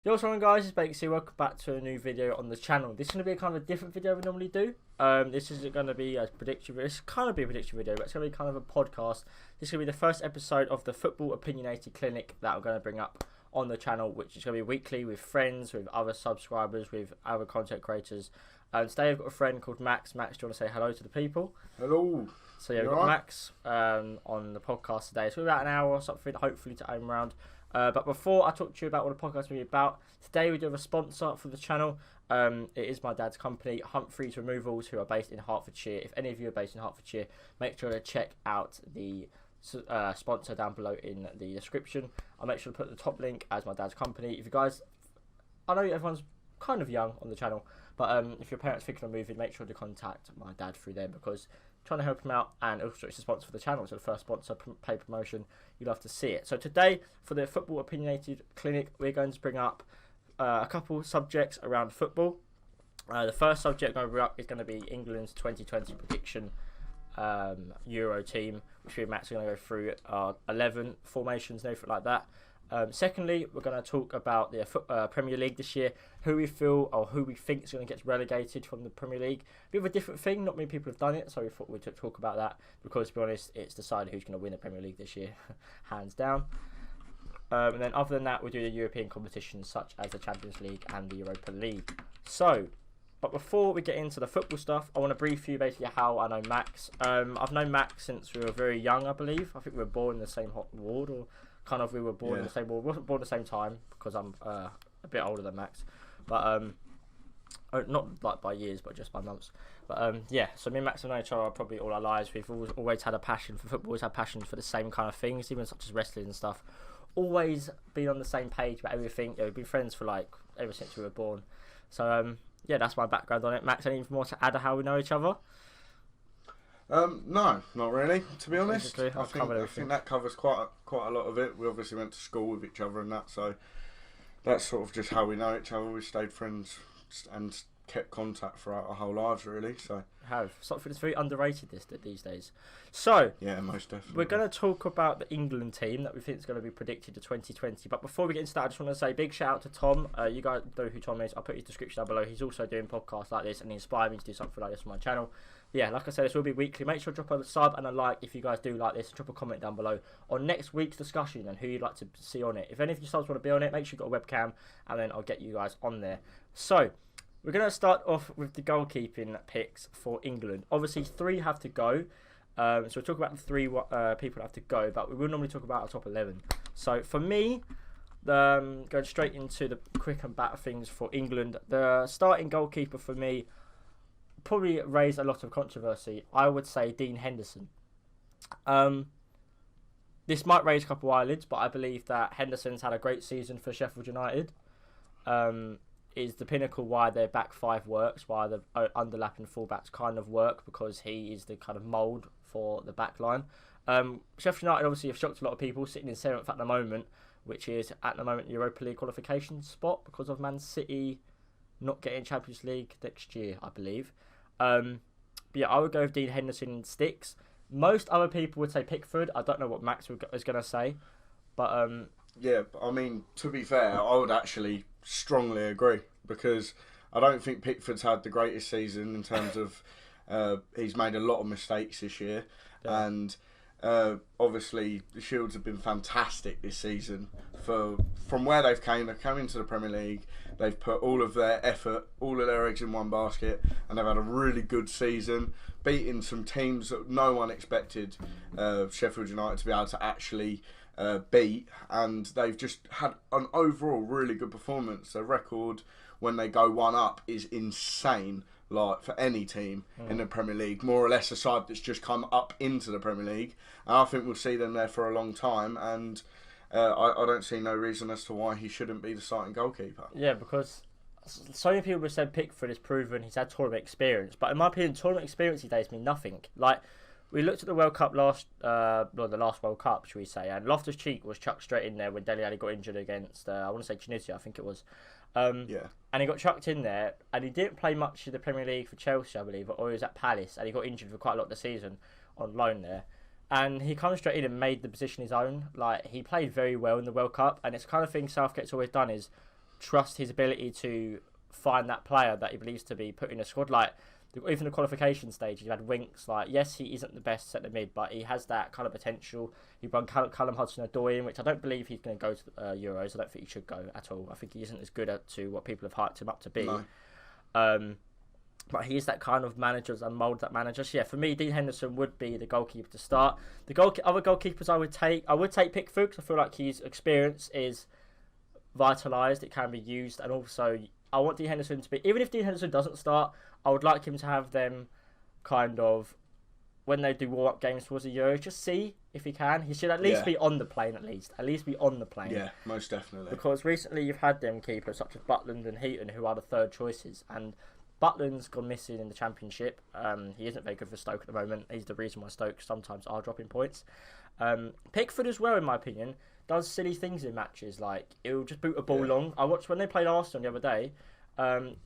Yo, what's going on, guys? It's JBAKES here. Welcome back to a new video on the channel. This is going to be a kind of a different video we normally do. This isn't going to be a prediction video. It's kind of be a prediction video, but it's going to be kind of a podcast. This is going to be the first episode of the Football Opinionated Clinic that I'm going to bring up on the channel, which is going to be weekly with friends, with other subscribers, with other content creators. Today I've got a friend called Max. Max, do you want to say hello to the people? Hello. So yeah, we've got Max on the podcast today. It's about an hour or something, hopefully to aim around. But before I talk to you about what the podcast will be about, today we do have a sponsor for the channel. It is my dad's company, Humphreys Removals, who are based in Hertfordshire. If any of you are based in Hertfordshire, make sure to check out the sponsor down below in the description. I'll make sure to put the top link as my dad's company. If you guys, I know everyone's kind of young on the channel, but if your parents thinking of moving, make sure to contact my dad through there, because trying to help him out, and also it's a sponsor for the channel, so the first sponsor pay promotion, you'll have to see it. So today, for the Football Opinionated Clinic, we're going to bring up a couple subjects around football. The first subject I'm going to bring up is going to be England's 2020 prediction Euro team, which we Max are going to go through 11 formations and everything like that. Secondly, we're going to talk about the Premier League this year, who we feel or who we think is going to get relegated from the Premier League. A bit of a different thing, not many people have done it, so we thought we'd talk about that, because to be honest, it's decided who's going to win the Premier League this year, hands down. And then other than that, we'll do the European competitions such as the Champions League and the Europa League. So, but before we get into the football stuff, I want to brief you basically how I know Max. I've known Max since we were very young, I believe. I think we were born in the same ward, or kind of we were born in the same ward. We wasn't born at the same time, because I'm a bit older than Max. But not like by years, but just by months. But yeah, so me and Max have known each other probably all our lives. We've always had a passion for football, always had passion for the same kind of things, even such as wrestling and stuff. Always been on the same page about everything. Yeah, we've been friends for like ever since we were born. So yeah, that's my background on it. Max, anything more to add to how we know each other? No, not really. To be honest, Basically, I think that covers quite a lot of it. We obviously went to school with each other and that, so that's sort of just how we know each other. We stayed friends and kept contact throughout our whole lives, really. So something that's very underrated these days. So yeah, most definitely. We're going to talk about the England team that we think is going to be predicted to 2020. But before we get into that, I just want to say big shout out to Tom. You guys know who Tom is. I'll put his description down below. He's also doing podcasts like this, and he inspired me to do something like this on my channel. Yeah, like I said, this will be weekly. Make sure to drop a sub and a like if you guys do like this. Drop a comment down below on next week's discussion and who you'd like to see on it. If any of you subs want to be on it, make sure you've got a webcam, and then I'll get you guys on there. So we're going to start off with the goalkeeping picks for England. Obviously, 3 have to go. So we'll talk about the 3 people that have to go, but we will normally talk about our top 11. So for me, going straight into the quick and batter things for England, the starting goalkeeper for me probably raised a lot of controversy. I would say Dean Henderson. This might raise a couple of eyelids, but I believe that Henderson's had a great season for Sheffield United. Is the pinnacle why their back 5 works, why the underlapping fullbacks kind of work, because he is the kind of mould for the back line. Sheffield United obviously have shocked a lot of people, sitting in 7th at the moment, which is at the moment Europa League qualification spot because of Man City not getting Champions League next year, I believe. But yeah, I would go with Dean Henderson in sticks. Most other people would say Pickford. I don't know what Max is going to say, but yeah, I mean, to be fair, I would actually strongly agree, because I don't think Pickford's had the greatest season in terms of he's made a lot of mistakes this year, and obviously the Shields have been fantastic this season. From where they've come into the Premier League, they've put all of their effort, all of their eggs in one basket, and they've had a really good season, beating some teams that no one expected Sheffield United to be able to actually beat, and they've just had an overall really good performance. Their record when they go 1 up is insane, like for any team in the Premier League, more or less a side that's just come up into the Premier League, and I think we'll see them there for a long time, and I don't see no reason as to why he shouldn't be the starting goalkeeper. Yeah, because so many people have said Pickford has proven he's had tournament experience, but in my opinion, tournament experience these days mean nothing. Like, we looked at the World Cup the last World Cup, should we say, and Loftus-Cheek was chucked straight in there when Dele Alli got injured against, I want to say Tunisia, I think it was. Yeah. And he got chucked in there, and he didn't play much in the Premier League for Chelsea, I believe, or he was at Palace, and he got injured for quite a lot of the season on loan there. And he came straight in and made the position his own. Like, he played very well in the World Cup, and it's the kind of thing Southgate's always done is trust his ability to find that player that he believes to be put in a squad. Like, even the qualification stage, you had Winks. Like, yes, he isn't the best centre mid, but he has that kind of potential. He won Callum Hudson-Odoi in, which I don't believe he's going to go to the Euros. I don't think he should go at all. I think he isn't as good to what people have hyped him up to be. No. But he is that kind of manager and mould that manager. So yeah, for me, Dean Henderson would be the goalkeeper to start. The other goalkeepers I would take Pickford, because I feel like his experience is vitalised. It can be used, and also I want Dean Henderson to be, even if Dean Henderson doesn't start, I would like him to have them kind of, when they do warm-up games towards the Euros, just see if he can. He should at least be on the plane, at least be on the plane. Yeah, most definitely. Because recently you've had them keepers such as Butland and Heaton, who are the third choices, and Butland's gone missing in the Championship. He isn't very good for Stoke at the moment. He's the reason why Stoke sometimes are dropping points. Pickford as well, in my opinion, does silly things in matches. Like, he'll just boot a ball long. I watched when they played Arsenal the other day.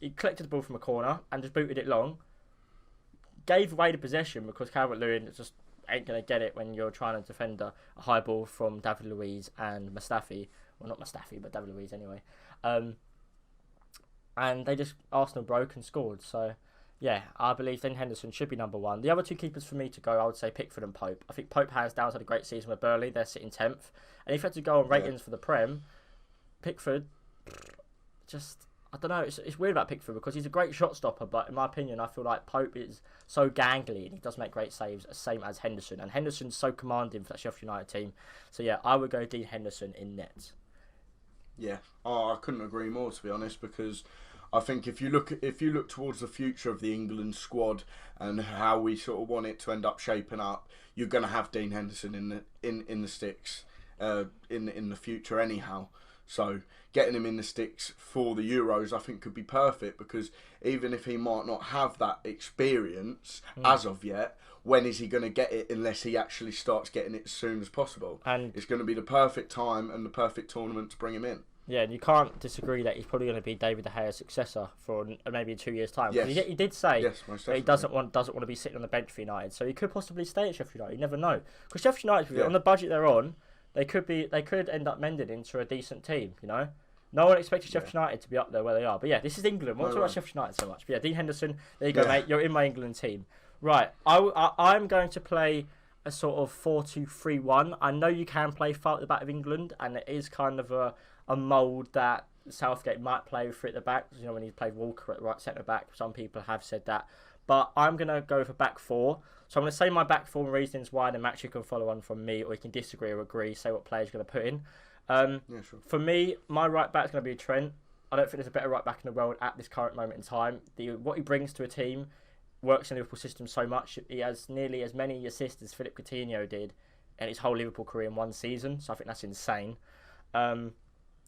He collected the ball from a corner and just booted it long. Gave away the possession because Calvert-Lewin just ain't going to get it when you're trying to defend a high ball from David Luiz and Mustafi. Well, not Mustafi, but David Luiz anyway. And they just, Arsenal broke and scored. So, yeah, I believe Dean Henderson should be number one. The other two keepers for me to go, I would say Pickford and Pope. I think Pope hands down had a great season with Burnley. They're sitting 10th. And if you had to go on ratings for the Prem, Pickford, just, I don't know, it's weird about Pickford because he's a great shot stopper, but in my opinion, I feel like Pope is so gangly and he does make great saves, same as Henderson. And Henderson's so commanding for that Sheffield United team. So, yeah, I would go Dean Henderson in net. Yeah, I couldn't agree more, to be honest, because I think if you look towards the future of the England squad and how we sort of want it to end up shaping up, you're going to have Dean Henderson in the sticks in the future anyhow. So getting him in the sticks for the Euros, I think, could be perfect, because even if he might not have that experience as of yet, when is he going to get it unless he actually starts getting it as soon as possible? And it's going to be the perfect time and the perfect tournament to bring him in. Yeah, and you can't disagree that he's probably going to be David De Gea's successor for maybe in 2 years' time. Yes. He did say that he doesn't want to be sitting on the bench for United, so he could possibly stay at Sheffield United. You never know, because Sheffield United, on the budget they're on, they could end up mending into a decent team. You know, no one expected Sheffield United to be up there where they are. But yeah, this is England. We'll talk about Sheffield United so much. But yeah, Dean Henderson, there you go, mate. You're in my England team. Right, I'm going to play a sort of 4-2-3-1. I know you can play far at the back of England, and it is kind of a mould that Southgate might play for at the back. You know, when he played Walker at right centre back, some people have said that. But I'm going to go for back four. So I'm going to say my back four reasons why, and then Max, you can follow on from me, or you can disagree or agree, say what players you're going to put in. Sure. For me, my right back is going to be Trent. I don't think there's a better right back in the world at this current moment in time. What he brings to a team works in the Liverpool system so much. He has nearly as many assists as Philippe Coutinho did in his whole Liverpool career in one season. So I think that's insane. And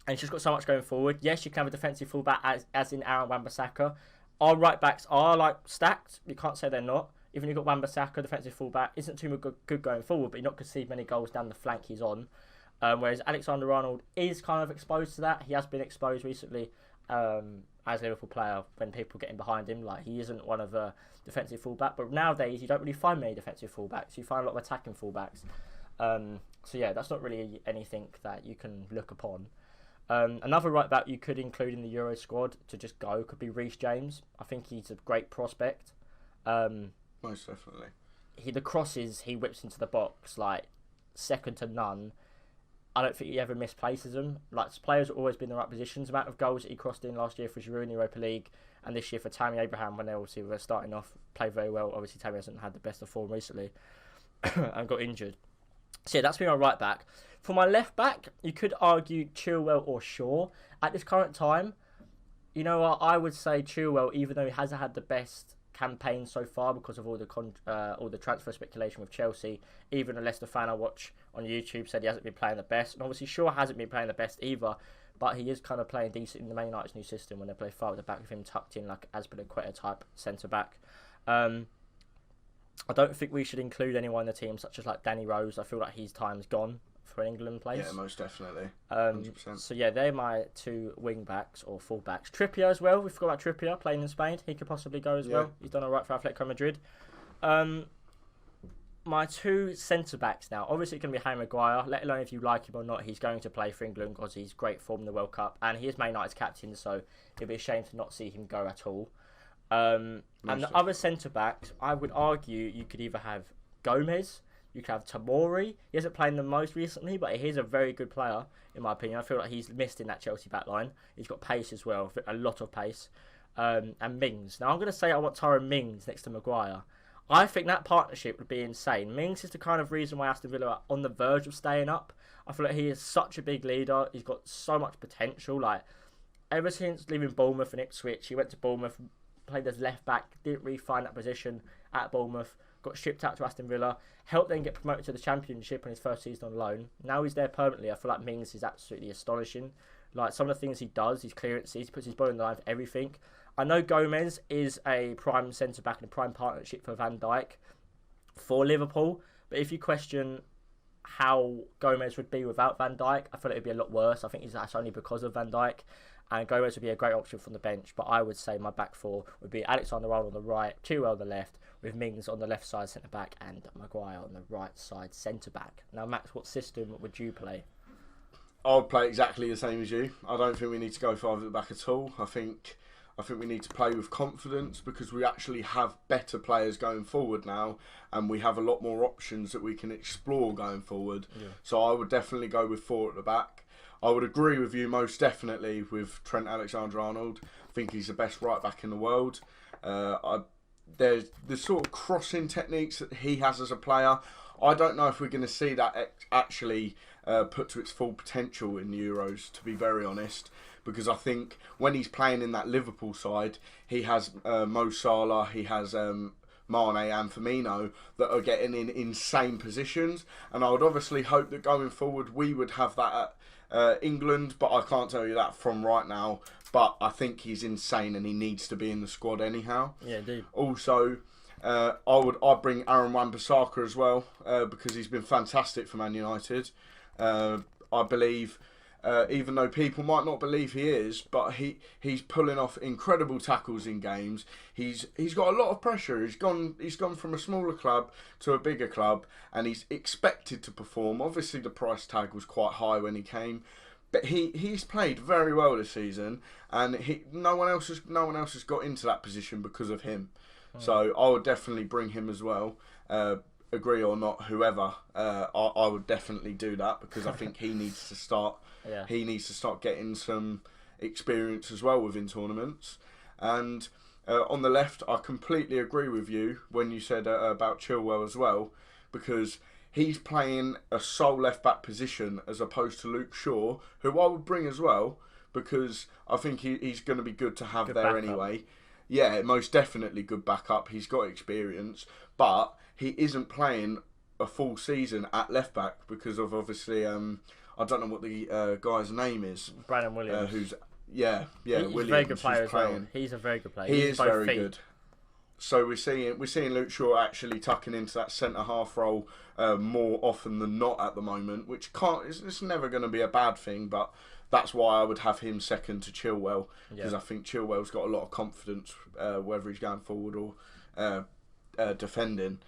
he's just got so much going forward. Yes, you can have a defensive fullback as in Aaron Wan-Bissaka. Our right backs are like stacked. You can't say they're not. Even you've got Wan-Bissaka, defensive fullback, isn't too good going forward, but you're not conceding many goals down the flank he's on. Whereas Alexander-Arnold is kind of exposed to that. He has been exposed recently as a Liverpool player when people get in behind him. Like, he isn't one of the defensive fullback, but nowadays you don't really find many defensive fullbacks. You find a lot of attacking fullbacks. So yeah, that's not really anything that you can look upon. Another right back you could include in the Euro squad to just go could be Reece James. I think he's a great prospect. Most definitely. The crosses he whips into the box, like, second to none. I don't think he ever misplaces them. Like, players have always been in the right positions. The amount of goals that he crossed in last year for Giroud in the Europa League, and this year for Tammy Abraham, when they obviously were starting off, played very well. Obviously, Tammy hasn't had the best of form recently and got injured. So yeah, that's been my right back. For my left back, you could argue Chilwell or Shaw. At this current time, you know what, I would say Chilwell, even though he hasn't had the best campaign so far because of all the transfer speculation with Chelsea. Even a Leicester fan I watch on YouTube said he hasn't been playing the best, and obviously Shaw hasn't been playing the best either, but he is kind of playing decent in the Man United's new system when they play far at the back with him tucked in like Azpilicueta type centre back. I don't think we should include anyone in the team such as like Danny Rose. I feel like his time's gone for an England place. Yeah, most definitely. 100%. So yeah, they're my two wing backs or full backs. Trippier as well. We forgot about Trippier playing in Spain. He could possibly go as well. He's done alright for Atletico Madrid. my two centre-backs now, obviously it's going to be Harry Maguire, let alone if you like him or not, he's going to play for England because he's great form in the World Cup, and he is Man United's captain, so it'd be a shame to not see him go at all. And the other centre-backs, I would argue you could either have Gomez, you could have Tamori. He hasn't played the most recently, but he is a very good player, in my opinion. I feel like he's missed in that Chelsea back line. He's got pace as well, a lot of pace. And Mings. Now, I'm going to say I want Tyrone Mings next to Maguire. I think that partnership would be insane. Mings is the kind of reason why Aston Villa are on the verge of staying up. I feel like he is such a big leader. He's got so much potential. Like, ever since leaving Bournemouth and Ipswich, he went to Bournemouth, played as left back, didn't really find that position at Bournemouth, got shipped out to Aston Villa, helped then get promoted to the Championship in his first season on loan. Now he's there permanently. I feel like Mings is absolutely astonishing. Like, some of the things he does, his clearances, he puts his body on the line for everything. I know Gomez is a prime centre-back and a prime partnership for Van Dijk for Liverpool, but if you question how Gomez would be without Van Dijk, I feel it would be a lot worse. I think that's only because of Van Dijk, and Gomez would be a great option from the bench, but I would say my back four would be Alexander-Arnold on the right, Chilwell on the left, with Mings on the left side centre-back and Maguire on the right side centre-back. Now, Max, what system would you play? I'll play exactly the same as you. I don't think we need to go 5 at the back at all. I think we need to play with confidence because we actually have better players going forward now, and we have a lot more options that we can explore going forward. Yeah. So I would definitely go with 4 at the back. I would agree with you most definitely with Trent Alexander-Arnold. I think he's the best right back in the world. There's the sort of crossing techniques that he has as a player. I don't know if we're going to see that actually put to its full potential in the Euros, to be very honest. Because I think when he's playing in that Liverpool side, he has Mo Salah, he has Mane and Firmino that are getting in insane positions. And I would obviously hope that going forward we would have that at England, but I can't tell you that from right now. But I think he's insane and he needs to be in the squad anyhow. Yeah, indeed. Also, I'd bring Aaron Wan-Bissaka as well because he's been fantastic for Man United. I believe... even though people might not believe he is, but he's pulling off incredible tackles in games. He's got a lot of pressure. He's gone from a smaller club to a bigger club, and he's expected to perform. Obviously, the price tag was quite high when he came, but he's played very well this season, and no one else has got into that position because of him. So I would definitely bring him as well. Agree or not, whoever, I would definitely do that because I think he needs to start. Yeah. He needs to start getting some experience as well within tournaments. And on the left, I completely agree with you when you said about Chilwell as well, because he's playing a sole left back position as opposed to Luke Shaw, who I would bring as well because I think he's going to be good to have good there backup. Anyway. Yeah, most definitely good backup. He's got experience, but he isn't playing a full season at left back because of obviously I don't know what the guy's name is. Brandon Williams. He's Williams. He's a very good player as well. He's a very good player. He is very good. So we're seeing Luke Shaw actually tucking into that centre half role more often than not at the moment, which it's never going to be a bad thing, but that's why I would have him second to Chilwell because I think Chilwell's got a lot of confidence whether he's going forward or defending.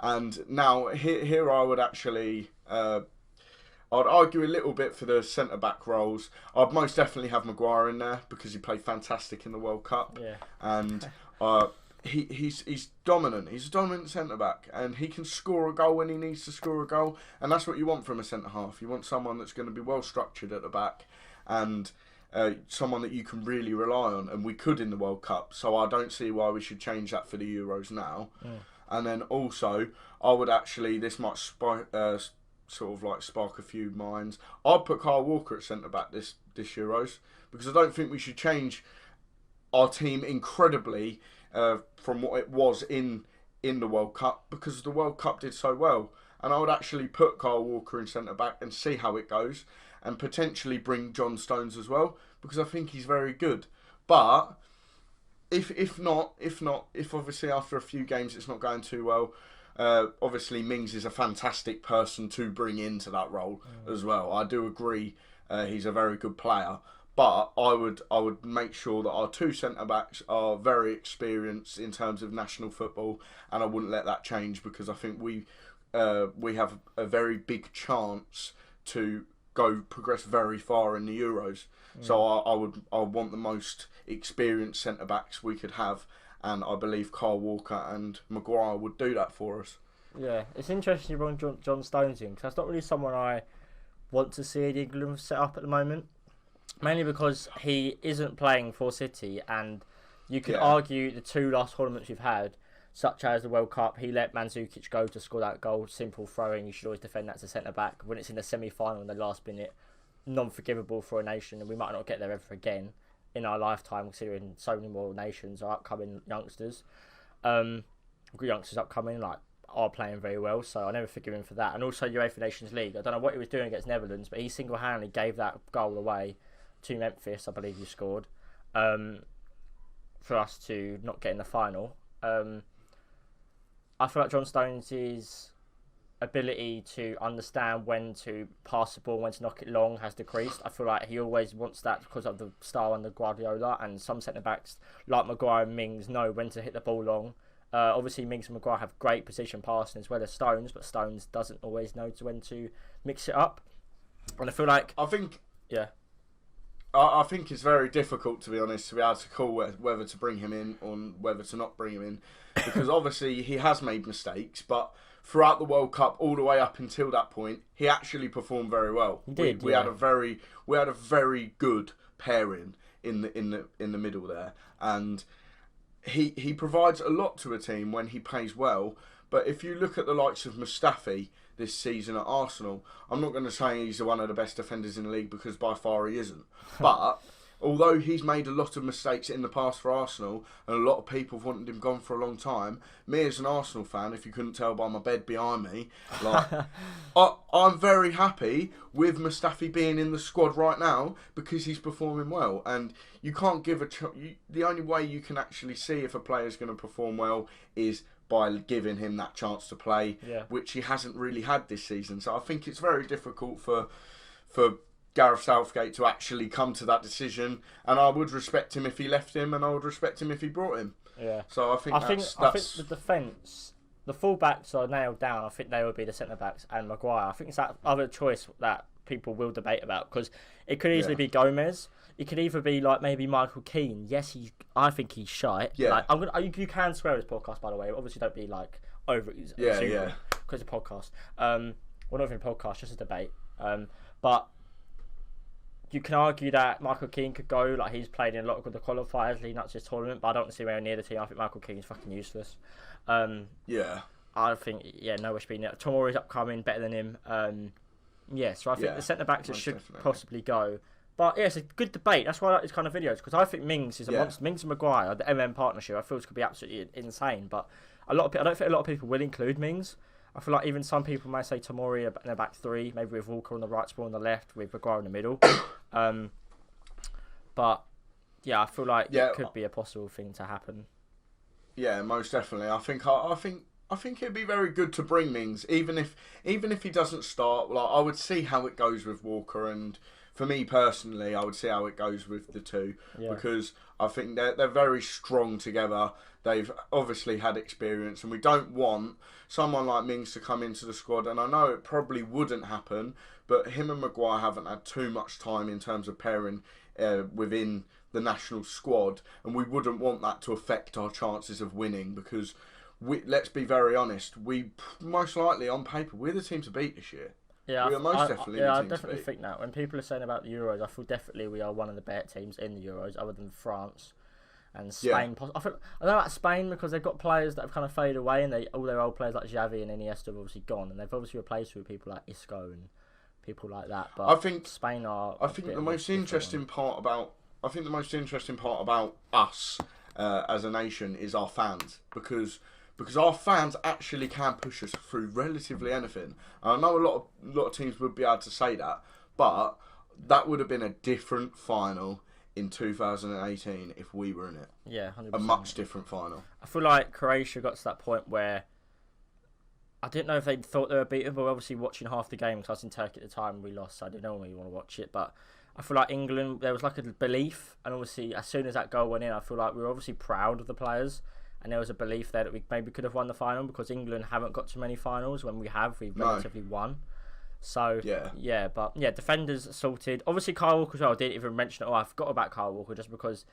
And now here I would actually I'd argue a little bit for the centre back roles. I'd most definitely have Maguire in there because he played fantastic in the World Cup. Yeah. And he's dominant. He's a dominant centre back, and he can score a goal when he needs to score a goal. And that's what you want from a centre half. You want someone that's going to be well structured at the back, and someone that you can really rely on. And we could in the World Cup, so I don't see why we should change that for the Euros now. Mm. And then also, I would actually, this might sort of like spark a few minds. I'd put Kyle Walker at centre back this Euros because I don't think we should change our team incredibly from what it was in the World Cup because the World Cup did so well. And I would actually put Kyle Walker in centre back and see how it goes, and potentially bring John Stones as well because I think he's very good. But if obviously after a few games it's not going too well, obviously Mings is a fantastic person to bring into that role as well. I do agree he's a very good player, but I would make sure that our two centre backs are very experienced in terms of national football, and I wouldn't let that change because I think we have a very big chance to progress very far in the Euros. So I want the most experienced centre backs we could have, and I believe Kyle Walker and Maguire would do that for us. Yeah, it's interesting you bring John Stones in, because that's not really someone I want to see in England set up at the moment. Mainly because he isn't playing for City, and you could argue the two last tournaments we've had, such as the World Cup, he let Mandzukic go to score that goal, simple throwing. You should always defend that to centre back. When it's in the semi-final in the last minute, non-forgivable for a nation, and we might not get there ever again in our lifetime, considering so many more nations are upcoming youngsters. Youngsters upcoming are playing very well, so I never forgive him for that. And also UEFA Nations League, I don't know what he was doing against Netherlands, but he single-handedly gave that goal away to Memphis, I believe you scored, for us to not get in the final. I feel like John Stones' ability to understand when to pass the ball, when to knock it long has decreased. I feel like he always wants that because of the style under Guardiola, and some centre-backs like Maguire and Mings know when to hit the ball long. Obviously, Mings and Maguire have great position passing as well as Stones, but Stones doesn't always know when to mix it up. And I feel like... I think it's very difficult, to be honest, to be able to call whether to bring him in or whether to not bring him in, because obviously he has made mistakes, but throughout the World Cup, all the way up until that point, he actually performed very well. He did. We had a very good pairing in the middle there, and he provides a lot to a team when he plays well. But if you look at the likes of Mustafi this season at Arsenal, I'm not going to say he's one of the best defenders in the league, because by far he isn't. But although he's made a lot of mistakes in the past for Arsenal, and a lot of people have wanted him gone for a long time, me as an Arsenal fan, if you couldn't tell by my bed behind me, I'm very happy with Mustafi being in the squad right now, because he's performing well. And you can't give the only way you can actually see if a player's going to perform well is by giving him that chance to play, which he hasn't really had this season. So I think it's very difficult for Gareth Southgate to actually come to that decision, and I would respect him if he left him, and I would respect him if he brought him. Yeah. So I think the defence, the full-backs are nailed down. I think they would be the centre-backs and Maguire. I think it's that other choice that people will debate about, because it could easily be Gomez. It could either be maybe Michael Keane. Yes, I think he's shite. Yeah. You can swear this podcast, by the way. Obviously, don't be over. Because it's a podcast. We're not even a podcast, just a debate. But you can argue that Michael Keane could go. He's played in a lot of the qualifiers leading up to this tournament, but I don't want to see him anywhere near the team. I think Michael Keane's fucking useless. I think no wish being there. Tomori's upcoming, better than him. So I think the centre backs should possibly go. But it's a good debate. That's why I like these kind of videos, because I think Mings is a monster. Mings and Maguire, the partnership, I feel could be absolutely insane. But I don't think a lot of people will include Mings. I feel like even some people may say Tomori in the back three, maybe with Walker on the right, Spore on the left, with Maguire in the middle. But I feel like it could be a possible thing to happen. Yeah, most definitely. I think it'd be very good to bring Mings, even if he doesn't start. I would see how it goes with Walker, and for me personally, I would see how it goes with the two, because I think they're very strong together. They've obviously had experience, and we don't want someone like Mings to come into the squad. And I know it probably wouldn't happen, but him and Maguire haven't had too much time in terms of pairing within the national squad, and we wouldn't want that to affect our chances of winning, because let's be very honest, we most likely on paper we're the team to beat this year. Yeah, we are most definitely the team I to definitely beat. think that. When people are saying about the Euros, I feel definitely we are one of the better teams in the Euros, other than France and Spain. I don't know about Spain, because they've got players that have kind of faded away, and all their old players like Xavi and Iniesta have obviously gone, and they've obviously replaced with people like Isco and people like that. But I think Spain are. I think the most interesting part about us as a nation is our fans, because our fans actually can push us through relatively anything. And I know a lot of teams would be able to say that, but that would have been a different final in 2018 if we were in it. Yeah, 100%. A much different final. I feel like Croatia got to that point where I didn't know if they thought they were beaten, but obviously watching half the game, because I was in Turkey at the time, we lost, so I didn't know when you want to watch it. But I feel like England, there was a belief, and obviously as soon as that goal went in, I feel like we were obviously proud of the players, and there was a belief there that we maybe could have won the final because England haven't got too many finals. When we've relatively won. So defenders sorted. Obviously, Kyle Walker as well. I didn't even mention it. I forgot about Kyle Walker just because,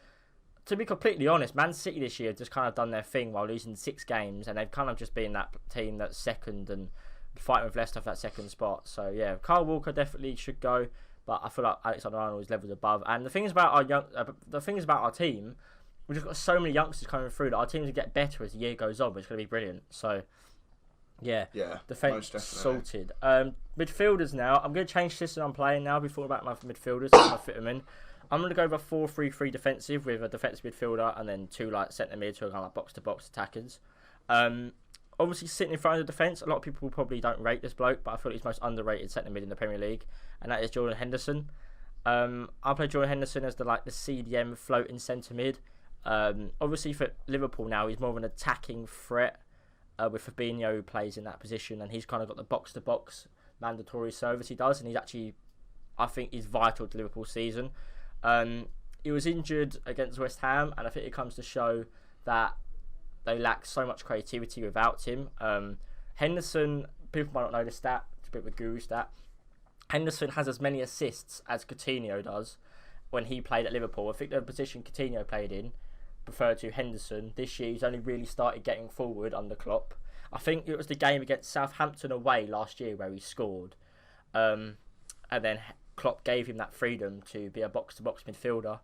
to be completely honest, Man City this year have just kind of done their thing while losing 6 games, and they've kind of just been that team that's second and fighting with Leicester for that second spot. So yeah, Kyle Walker definitely should go, but I feel like Alexander-Arnold is levels above. And the thing is about our team, we've just got so many youngsters coming through that our teams will get better as the year goes on. But it's going to be brilliant. So. Yeah, defence sorted. Midfielders now. I'm going to change system I'm playing now before about my midfielders. So I'm going to fit them in. I'm going to go with a 4-3-3 defensive with a defensive midfielder and then 2 like centre mids who are kind of like box-to-box attackers. Obviously, sitting in front of the defence, a lot of people probably don't rate this bloke, but I feel he's most underrated centre mid in the Premier League, and that is Jordan Henderson. I'll play Jordan Henderson as the CDM floating centre mid. Obviously, for Liverpool now, he's more of an attacking threat. With Fabinho who plays in that position, and he's kind of got the box-to-box mandatory service he does, and he's actually, I think, he's vital to Liverpool's season. He was injured against West Ham, and I think it comes to show that they lack so much creativity without him. Henderson, people might not know the stat, it's a bit of a guru stat. Henderson has as many assists as Coutinho does when he played at Liverpool. I think the position Coutinho played in, preferred to Henderson. This year he's only really started getting forward under Klopp. I think it was the game against Southampton away last year where he scored, and then Klopp gave him that freedom to be a box-to-box midfielder.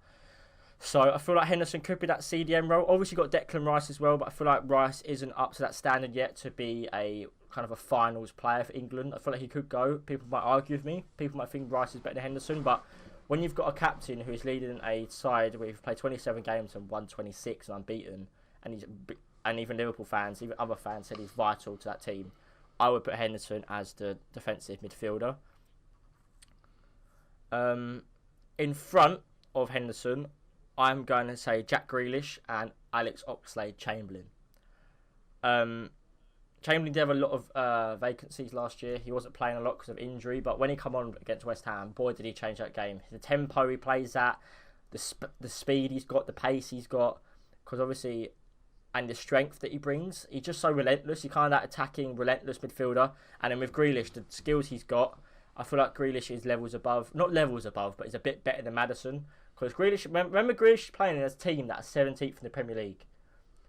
So I feel like Henderson could be that CDM role. Obviously got Declan Rice as well, but I feel like Rice isn't up to that standard yet to be a kind of a finals player for England. I feel like he could go. People might argue with me. People might think Rice is better than Henderson, but when you've got a captain who is leading a side where you've played 27 games and won 26 and unbeaten, and even Liverpool fans, even other fans said he's vital to that team, I would put Henderson as the defensive midfielder. In front of Henderson, I'm going to say Jack Grealish and Alex Oxlade-Chamberlain. Chamberlain did have a lot of vacancies last year. He wasn't playing a lot because of injury, but when he come on against West Ham, boy, did he change that game. The tempo he plays at, the speed he's got, the pace he's got, because obviously, and the strength that he brings. He's just so relentless. He's kind of that attacking, relentless midfielder. And then with Grealish, the skills he's got, I feel like Grealish is levels above, not levels above, but he's a bit better than Maddison. Because Grealish, remember Grealish playing in a team that's 17th in the Premier League.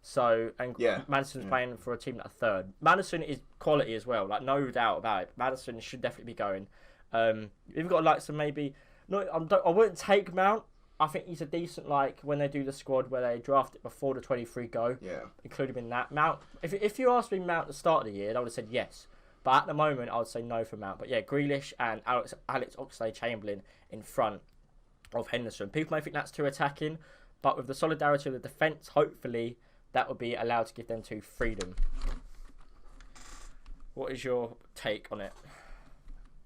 So, and Maddison's playing for a team that's third. Maddison is quality as well, like no doubt about it. Maddison should definitely be going. You've got like some maybe, no, I wouldn't take Mount. I think he's a decent, like when they do the squad where they draft it before the 23 go, include him in that. Mount, if you asked me Mount at the start of the year, I would have said yes. But at the moment, I would say no for Mount. But yeah, Grealish and Alex Oxlade-Chamberlain in front of Henderson. People may think that's too attacking, but with the solidarity of the defence, hopefully that would be allowed to give them to freedom. What is your take on it?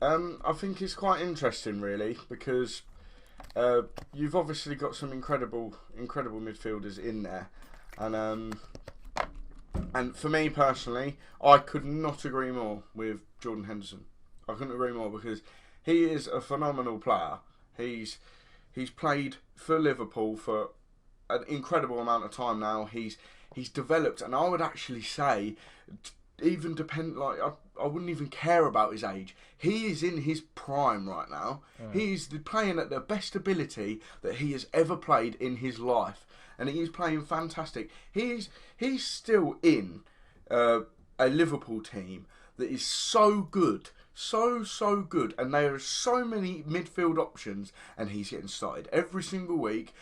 I think it's quite interesting, really, because you've obviously got some incredible midfielders in there, and for me personally, I could not agree more with Jordan Henderson. I couldn't agree more because he is a phenomenal player. He's played for Liverpool for an incredible amount of time now. He's developed, and I would actually say, even I wouldn't even care about his age. He is in his prime right now. He is playing at the best ability that he has ever played in his life, and he is playing fantastic. He's still in a Liverpool team that is so good. So good, and there are so many midfield options, and he's getting started every single week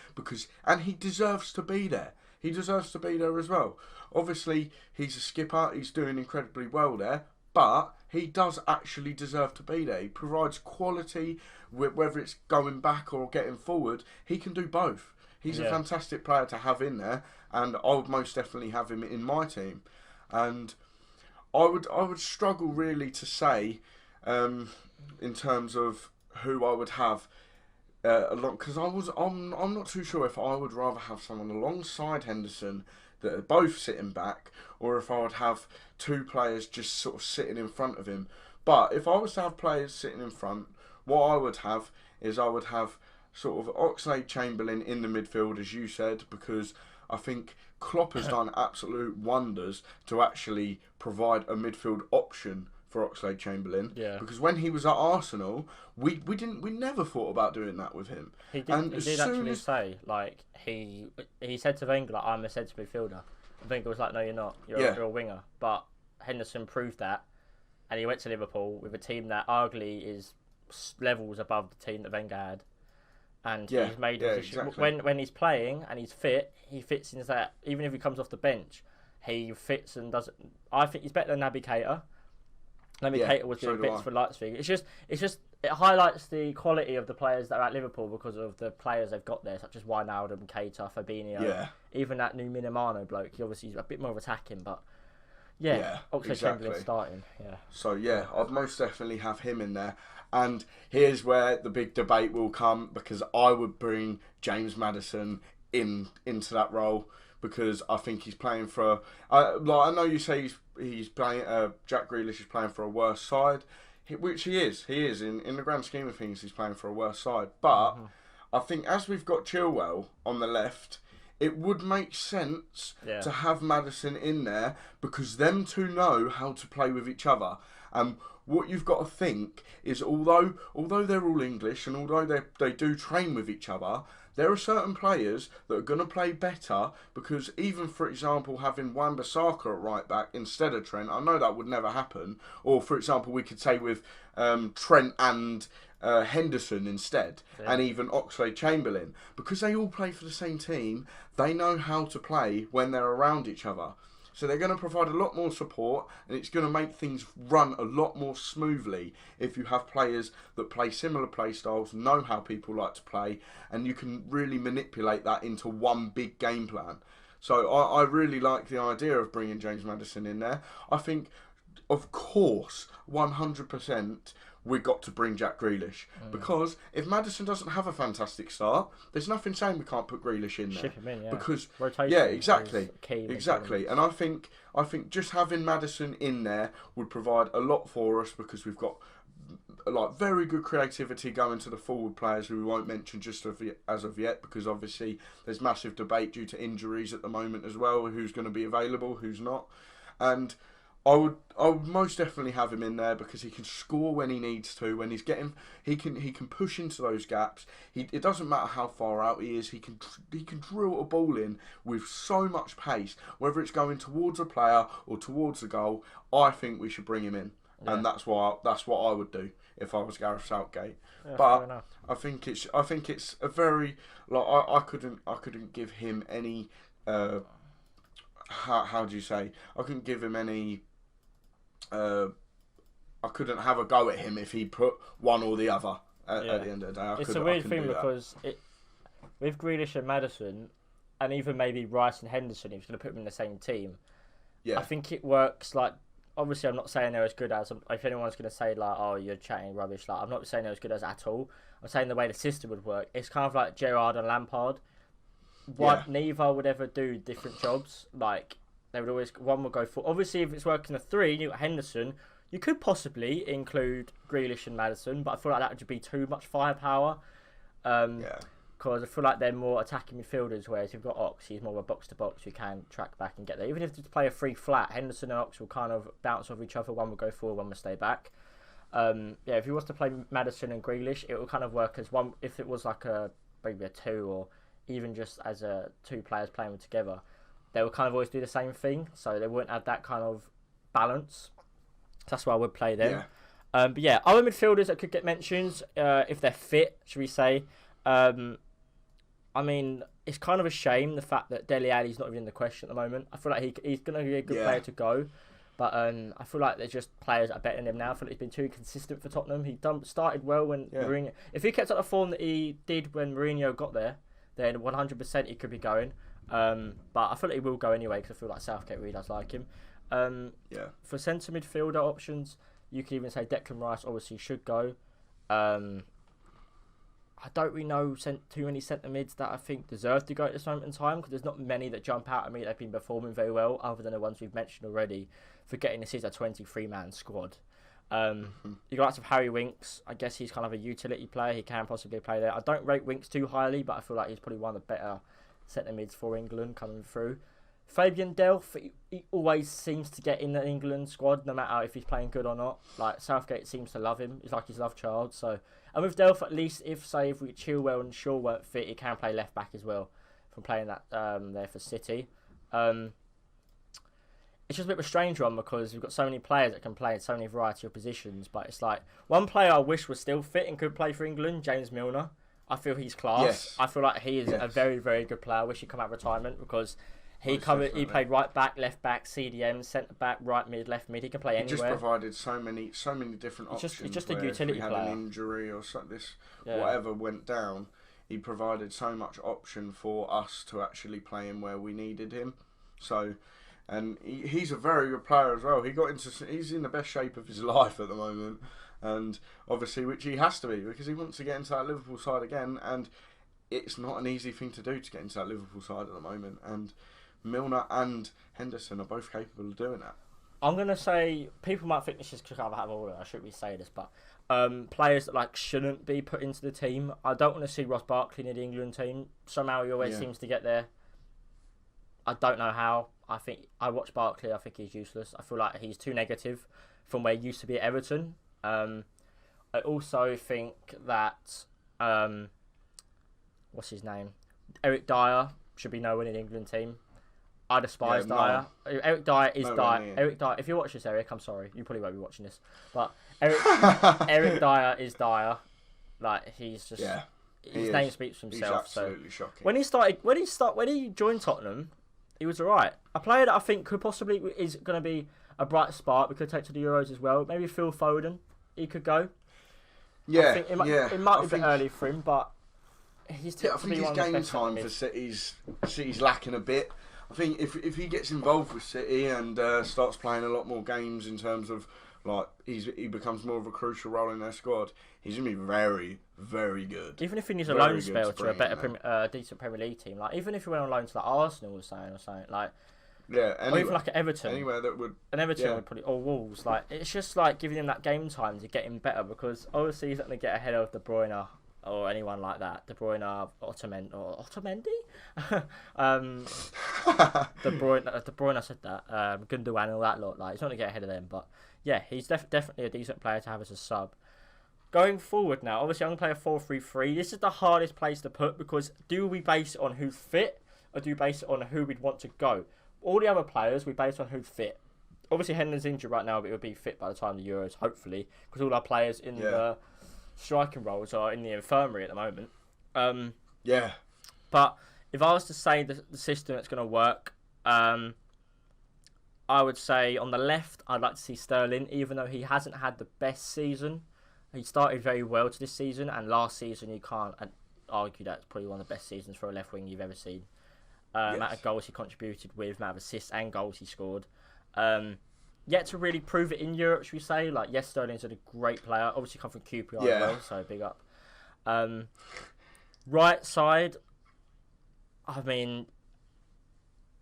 and he deserves to be there. He deserves to be there as well. Obviously, he's a skipper, he's doing incredibly well there, but he does actually deserve to be there. He provides quality, whether it's going back or getting forward, he can do both. He's a fantastic player to have in there, and I would most definitely have him in my team. And I would struggle really to say in terms of who I would have because I'm not too sure if I would rather have someone alongside Henderson that are both sitting back, or if I would have two players just sort of sitting in front of him. But if I was to have players sitting in front, what I would have sort of Oxlade-Chamberlain in the midfield, as you said, because I think Klopp has done absolute wonders to actually provide a midfield option for Oxlade-Chamberlain. Yeah. Because when he was at Arsenal, we never thought about doing that with him. He did actually say, like, he said to Wenger, like, I'm a centre midfielder. And Wenger was like, no, you're not. You're a winger. But Henderson proved that, and he went to Liverpool with a team that arguably is levels above the team that Wenger had. And he's made a position. Exactly. When he's playing and he's fit, he fits into that. Even if he comes off the bench, he fits and doesn't. I think he's better than Naby Keita. Naby Keita was doing bits for Leipzig. It's just it highlights the quality of the players that are at Liverpool because of the players they've got there, such as Wijnaldum, Keita, Fabinho, even that new Minamino bloke. He obviously is a bit more of attacking, but Oxlade-Chamberlain starting. Yeah. So I'd most definitely have him in there. And here's where the big debate will come, because I would bring James Maddison into that role, because I think he's playing for. I know you say he's playing. Jack Grealish is playing for a worse side, which he is. He is in the grand scheme of things. He's playing for a worse side, but I think as we've got Chilwell on the left, it would make sense to have Maddison in there, because them two know how to play with each other. And what you've got to think is, although they're all English and although they do train with each other, there are certain players that are going to play better, because even, for example, having Wan-Bissaka at right back instead of Trent, I know that would never happen. Or, for example, we could say with Trent and Henderson instead, and even Oxlade-Chamberlain, because they all play for the same team, they know how to play when they're around each other. So they're going to provide a lot more support, and it's going to make things run a lot more smoothly if you have players that play similar play styles, know how people like to play, and you can really manipulate that into one big game plan. So I really like the idea of bringing James Maddison in there. I think, of course, 100%, we've got to bring Jack Grealish, because if Maddison doesn't have a fantastic start, there's nothing saying we can't put Grealish in there. Ship him in, because rotation exactly. And I think just having Maddison in there would provide a lot for us, because we've got like very good creativity going to the forward players, who we won't mention just as of yet, because obviously there's massive debate due to injuries at the moment as well, who's going to be available, who's not. And I would most definitely have him in there, because he can score when he needs to. When he's getting, he can push into those gaps. It doesn't matter how far out he is. He can drill a ball in with so much pace, whether it's going towards a player or towards the goal. I think we should bring him in, and that's what I would do if I was Gareth Southgate. Yeah, but I think it's a very, like, I couldn't give him any. How do you say? I couldn't give him any. I couldn't have a go at him if he put one or the other at the end of the day. It's a weird thing, because with Grealish and Maddison, and even maybe Rice and Henderson, if he's going to put them in the same team, I think it works. Like, obviously, I'm not saying they're as good as. If anyone's going to say like, "Oh, you're chatting rubbish," like, I'm not saying they're as good as at all. I'm saying the way the system would work. It's kind of like Gerrard and Lampard. Neither would ever do different jobs. Like, they would always, one would go for. Obviously, if it's working a three, and you got Henderson, you could possibly include Grealish and Maddison, but I feel like that would be too much firepower. Because I feel like they're more attacking midfielders, whereas you've got Ox, he's more of a box to box who can track back and get there. Even if you play a free flat, Henderson and Ox will kind of bounce off each other. One will go forward, one will stay back. If he was to play Maddison and Grealish, it will kind of work as one. If it was like maybe a two, or even just as two players playing together, they would kind of always do the same thing, so they wouldn't have that kind of balance. That's why I would play them. But other midfielders that could get mentions, if they're fit, should we say. I mean, it's kind of a shame the fact that Dele Alli's not even in the question at the moment. I feel like he's going to be a good player to go, but I feel like there's just players that are better than him now. I feel like he's been too consistent for Tottenham. He started well when Mourinho. If he kept up the form that he did when Mourinho got there, then 100% he could be going. But I feel like he will go anyway, because I feel like Southgate really does like him. For centre midfielder options, you could even say Declan Rice obviously should go. I don't really know too many centre mids that I think deserve to go at this moment in time, because there's not many that jump out at me that have been performing very well, other than the ones we've mentioned already. Forgetting this is a 23-man squad. You got lots of Harry Winks. I guess he's kind of a utility player. He can possibly play there. I don't rate Winks too highly, but I feel like he's probably one of the better centre mids for England coming through. Fabian Delph, he always seems to get in the England squad, no matter if he's playing good or not. Like, Southgate seems to love him. He's like his love child. So, and with Delph, at least if we Chilwell and Shaw weren't fit, he can play left back as well from playing that there for City. It's just a bit of a strange one because we've got so many players that can play in so many variety of positions. But it's like, one player I wish was still fit and could play for England, James Milner. I feel he's class. Yes. I feel like he is a very, very good player. I wish he'd come out of retirement because he played right back, left back, CDM, centre back, right mid, left mid. He can play anywhere. He just provided so many different options. He's just a utility if he player. had an injury or whatever went down, he provided so much option for us to actually play him where we needed him. So, and he's a very good player as well. He's in the best shape of his life at the moment, and obviously, which he has to be because he wants to get into that Liverpool side again, and it's not an easy thing to do to get into that Liverpool side at the moment, and Milner and Henderson are both capable of doing that. I'm going to say, people might think this is because I have order, I shouldn't really say this, but players that shouldn't be put into the team. I don't want to see Ross Barkley in the England team. Somehow he always seems to get there. I don't know how. I watch Barkley, I think he's useless. I feel like he's too negative from where he used to be at Everton. I also think that, what's his name? Eric Dyer should be nowhere in the England team. I despise Dyer. Eric Dyer is Dyer. Eric Dyer. If you watch this, Eric, I'm sorry. You probably won't be watching this, but Eric Dyer is Dyer. Like, he's just his name speaks for himself. He's absolutely shocking. When he joined Tottenham, he was alright. A player that I think could possibly is going to be a bright spark we could take to the Euros as well. Maybe Phil Foden. He could go. Yeah, I think it might be a bit early for him, but he's I think his game time for City's lacking a bit. I think if he gets involved with City and starts playing a lot more games in terms of he becomes more of a crucial role in their squad, he's gonna be very, very good. Even if he needs a loan spell to a better, decent Premier League team, like even if he went on loan to Arsenal or something, like or even like Everton, anywhere that would, would probably, or Wolves, like it's just giving him that game time to get him better because obviously he's not gonna get ahead of De Bruyne or anyone like that. De Bruyne, Otamendi? De Bruyne, I said that. Gundogan and all that lot. He's not going to get ahead of them. But yeah, he's definitely a decent player to have as a sub. Going forward now, obviously I'm going to play a 4-3-3. This is the hardest place to put because do we base it on who's fit or do we base it on who we'd want to go? All the other players, we base on who's fit. Obviously Henderson's injured right now, but he'll be fit by the time of the Euros, hopefully, because all our players in the striking roles are in the infirmary at the moment. But if I was to say the system that's going to work, I would say on the left, I'd like to see Sterling, even though he hasn't had the best season. He started very well to this season, and last season you can't argue that's probably one of the best seasons for a left wing you've ever seen. Amount of goals he contributed with, amount of assists and goals he scored. Yet to really prove it in Europe, should we say? Yes, Sterling's a great player. Obviously come from QPR as well, so big up. Right side, I mean,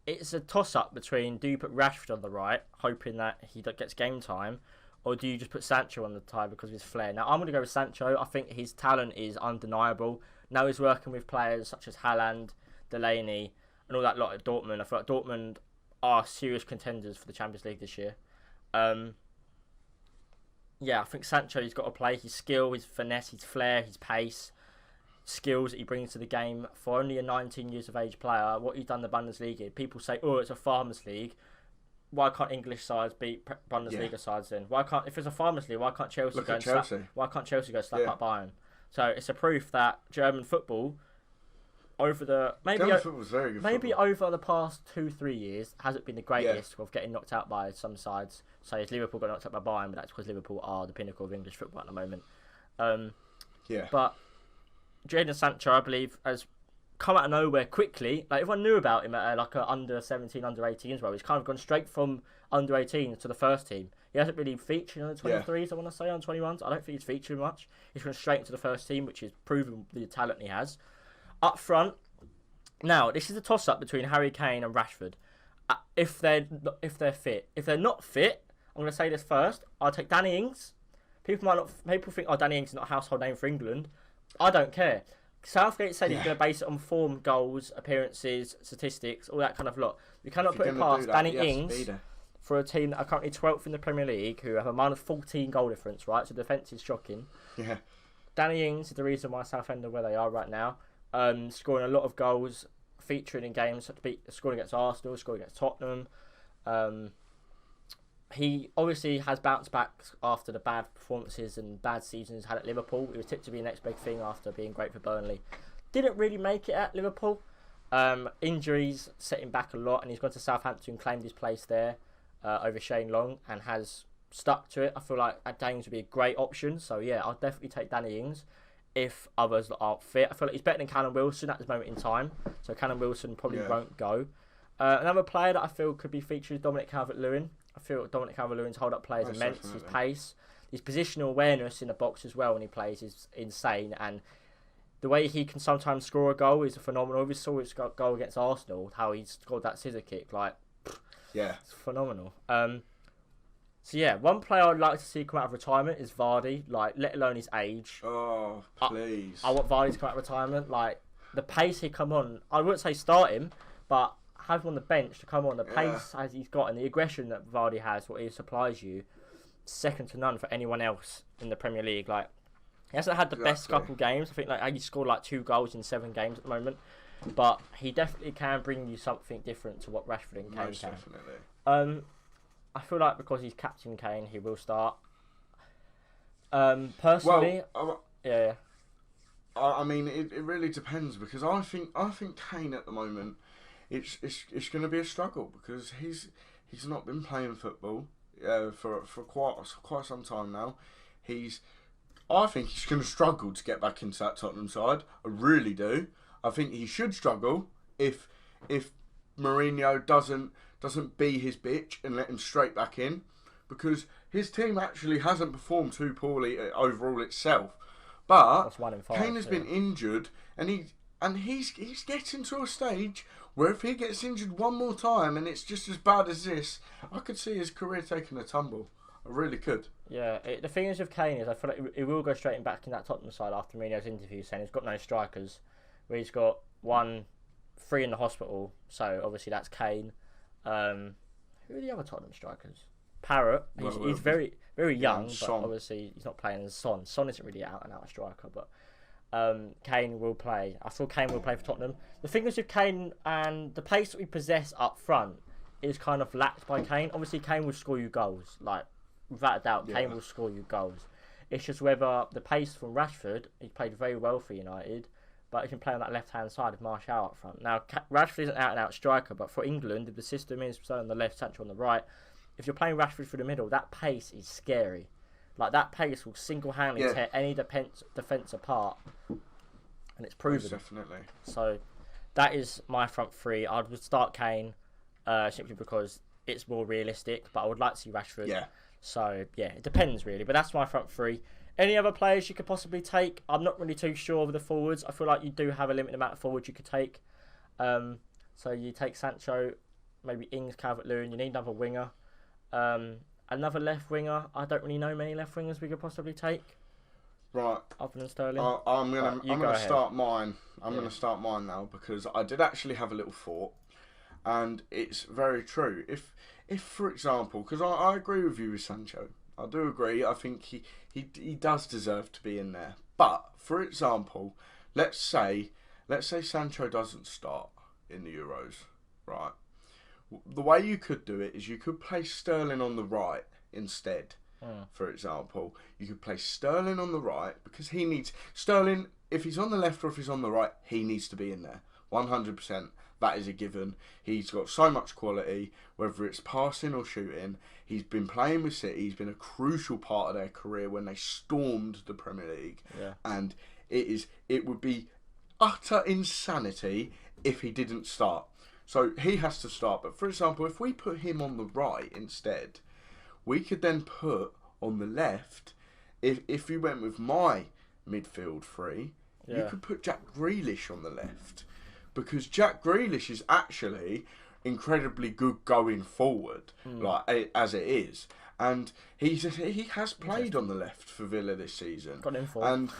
it's a toss-up between do you put Rashford on the right, hoping that he gets game time, or do you just put Sancho on the tie because of his flair? Now, I'm going to go with Sancho. I think his talent is undeniable. Now he's working with players such as Haaland, Delaney, and all that lot at Dortmund. I feel like Dortmund are serious contenders for the Champions League this year. I think Sancho's got to play his skill, his finesse, his flair, his pace, skills that he brings to the game. For only a 19 years of age player, what he's done in the Bundesliga, people say, oh, it's a farmers league. Why can't English sides beat Bundesliga sides then? If it's a farmers league, why can't Chelsea go slap up Bayern? So it's a proof that German football over the over the past 2-3 years hasn't been the greatest of getting knocked out by some sides. Say as Liverpool got knocked out by Bayern, but that's because Liverpool are the pinnacle of English football at the moment. But Jadon Sancho, I believe, has come out of nowhere quickly. Everyone knew about him at under 17, under 18s role. He's kind of gone straight from under 18s to the first team. He hasn't really featured in the 23s, I want to say, on 21s. I don't think he's featured much. He's gone straight into the first team, which is proving the talent he has. Up front, now this is a toss-up between Harry Kane and Rashford. If they're fit, if they're not fit, I'm going to say this first. I'll take Danny Ings. People think, Danny Ings is not a household name for England. I don't care. Southgate said he's going to base it on form, goals, appearances, statistics, all that kind of lot. We cannot put it past Danny Ings for a team that are currently 12th in the Premier League, who have a minus 14 goal difference, right? So defence is shocking. Yeah. Danny Ings is the reason why Southend are where they are right now. Scoring a lot of goals, featuring in games, scoring against Arsenal, scoring against Tottenham. He obviously has bounced back after the bad performances and bad seasons had at Liverpool. He was tipped to be the next big thing after being great for Burnley. Didn't really make it at Liverpool. Injuries set him back a lot, and he's gone to Southampton, claimed his place there over Shane Long, and has stuck to it. I feel like Danny Ings would be a great option. So yeah, I'll definitely take Danny Ings if others aren't fit. I feel like he's better than Callum Wilson at this moment in time. So Callum Wilson probably won't go. Another player that I feel could be featured is Dominic Calvert-Lewin. I feel Dominic Calvert-Lewin's hold-up play is immense. Definitely. His pace, his positional awareness in the box as well when he plays is insane. And the way he can sometimes score a goal is phenomenal. We saw his goal against Arsenal, how he scored that scissor kick. It's phenomenal. So yeah, one player I'd like to see come out of retirement is Vardy. Let alone his age. Oh, please! I want Vardy to come out of retirement. The pace he come on, I wouldn't say start him, but have him on the bench to come on. The pace as he's got and the aggression that Vardy has, what he supplies you, second to none for anyone else in the Premier League. He hasn't had the best couple games. I think he scored 2 goals in 7 games at the moment, but he definitely can bring you something different to what Rashford and Kane Most can. Definitely. I feel like because he's captain Kane, he will start. Personally, yeah. I mean, it really depends because I think Kane at the moment, it's going to be a struggle because he's not been playing football for quite some time now. I think he's going to struggle to get back into that Tottenham side. I really do. I think he should struggle if Mourinho doesn't be his bitch and let him straight back in, because his team actually hasn't performed too poorly overall itself. But Kane has been injured, and he's getting to a stage where if he gets injured one more time and it's just as bad as this, I could see his career taking a tumble. I really could. Yeah, the thing is with Kane is I feel like he will go straight back in that Tottenham side after Mourinho's interview saying he's got no strikers, where he's got 3 in the hospital, so obviously that's Kane. Who are the other Tottenham strikers? Parrott. He's very very young, but obviously he's not playing as Son. Son isn't really out and out striker, but Kane will play. I feel Kane will play for Tottenham. The thing is with Kane and the pace that we possess up front is kind of lacked by Kane. Obviously Kane will score you goals, without a doubt. Kane will score you goals. It's just whether the pace from Rashford, he played very well for United, but he can play on that left-hand side with Martial up front. Now, Rashford isn't out-and-out striker, but for England, if the system is on the left, Sancho on the right, if you're playing Rashford through the middle, that pace is scary. That pace will single-handedly tear any defence apart, and it's proven. Most definitely. So, that is my front 3. I would start Kane, simply because it's more realistic, but I would like to see Rashford. Yeah. So, yeah, it depends, really. But that's my front 3. Any other players you could possibly take? I'm not really too sure of the forwards. I feel like you do have a limited amount of forwards you could take. So you take Sancho, maybe Ings, Calvert-Lewin. You need another winger. Another left winger. I don't really know many left wingers we could possibly take. Right. Other than Sterling. I'm gonna start mine. I'm gonna start mine now because I did actually have a little thought, and it's very true. If for example, because I agree with you with Sancho. I do agree. I think he does deserve to be in there. But for example, let's say Sancho doesn't start in the Euros, right? The way you could do it is you could place Sterling on the right instead. For example, you could place Sterling on the right because he needs Sterling. If he's on the left or if he's on the right, he needs to be in there. 100%. That is a given. He's got so much quality, whether it's passing or shooting. He's been playing with City. He's been a crucial part of their career when they stormed the Premier League. Yeah. And it would be utter insanity if he didn't start. So he has to start. But for example, if we put him on the right instead, we could then put on the left, if you went with my midfield 3, you could put Jack Grealish on the left. Because Jack Grealish is actually incredibly good going forward, as it is, and he has played on the left for Villa this season. Got him for. And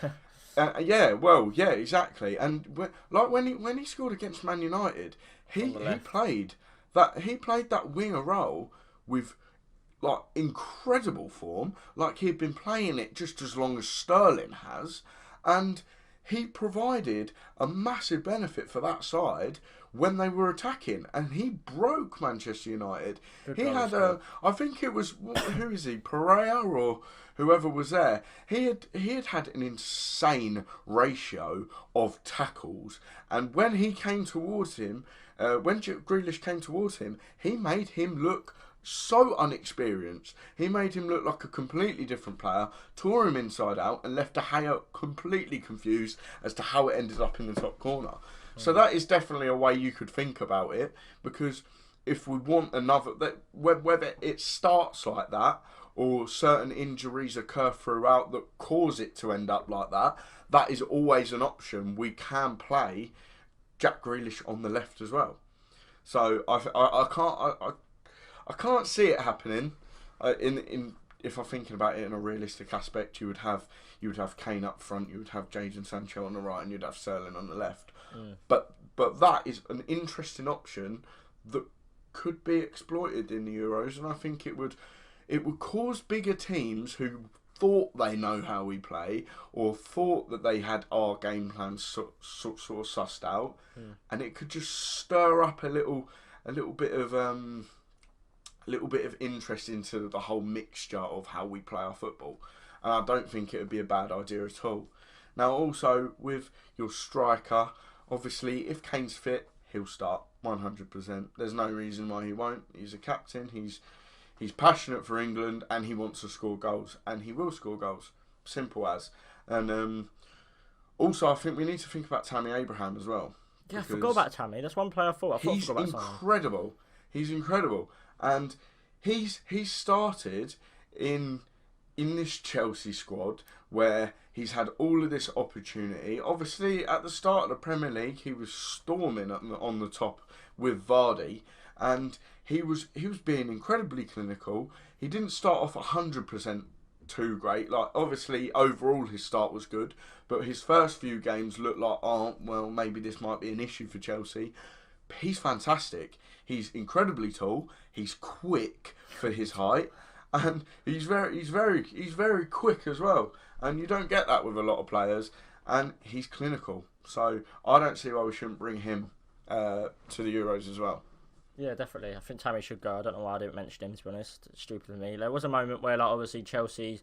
Yeah, exactly. And when he scored against Man United, he played that winger role with like incredible form. Like he'd been playing it just as long as Sterling has, and he provided a massive benefit for that side when they were attacking, and he broke Manchester United. He had I think it was, who is he, Pereira or whoever was there. He had an insane ratio of tackles, and when he came towards him, when Grealish came towards him, he made him look so unexperienced. He made him look like a completely different player, tore him inside out, and left De Gea completely confused as to how it ended up in the top corner. So that is definitely a way you could think about it, because if we want another, whether it starts like that or certain injuries occur throughout that cause it to end up like that, that is always an option. We can play Jack Grealish on the left as well. So I can't see it happening. If I'm thinking about it in a realistic aspect, you would have Kane up front, you would have Jadon Sancho on the right, and you'd have Sterling on the left. But that is an interesting option that could be exploited in the Euros, and I think it would cause bigger teams who thought they know how we play or thought that they had our game plan sort of sussed out, and it could just stir up a little bit of interest into the whole mixture of how we play our football. And I don't think it would be a bad idea at all. Now, also with your striker, obviously, if Kane's fit, he'll start 100%. There's no reason why he won't. He's a captain. He's passionate for England, and he wants to score goals, and he will score goals. Simple as. And also, I think we need to think about Tammy Abraham as well. Yeah, I forgot about Tammy. That's one player I forgot about. He's incredible. He's incredible, and he's started in this Chelsea squad where he's had all of this opportunity. Obviously, at the start of the Premier League, he was storming on the top with Vardy, and he was being incredibly clinical. He didn't start off 100% too great. Like, obviously, overall his start was good, but his first few games looked like, oh, well, maybe this might be an issue for Chelsea. He's fantastic. He's incredibly tall. He's quick for his height, and he's very quick as well. And you don't get that with a lot of players. And he's clinical. So I don't see why we shouldn't bring him to the Euros as well. Yeah, definitely. I think Tammy should go. I don't know why I didn't mention him, to be honest. It's stupid of me. There was a moment where, like, obviously Chelsea,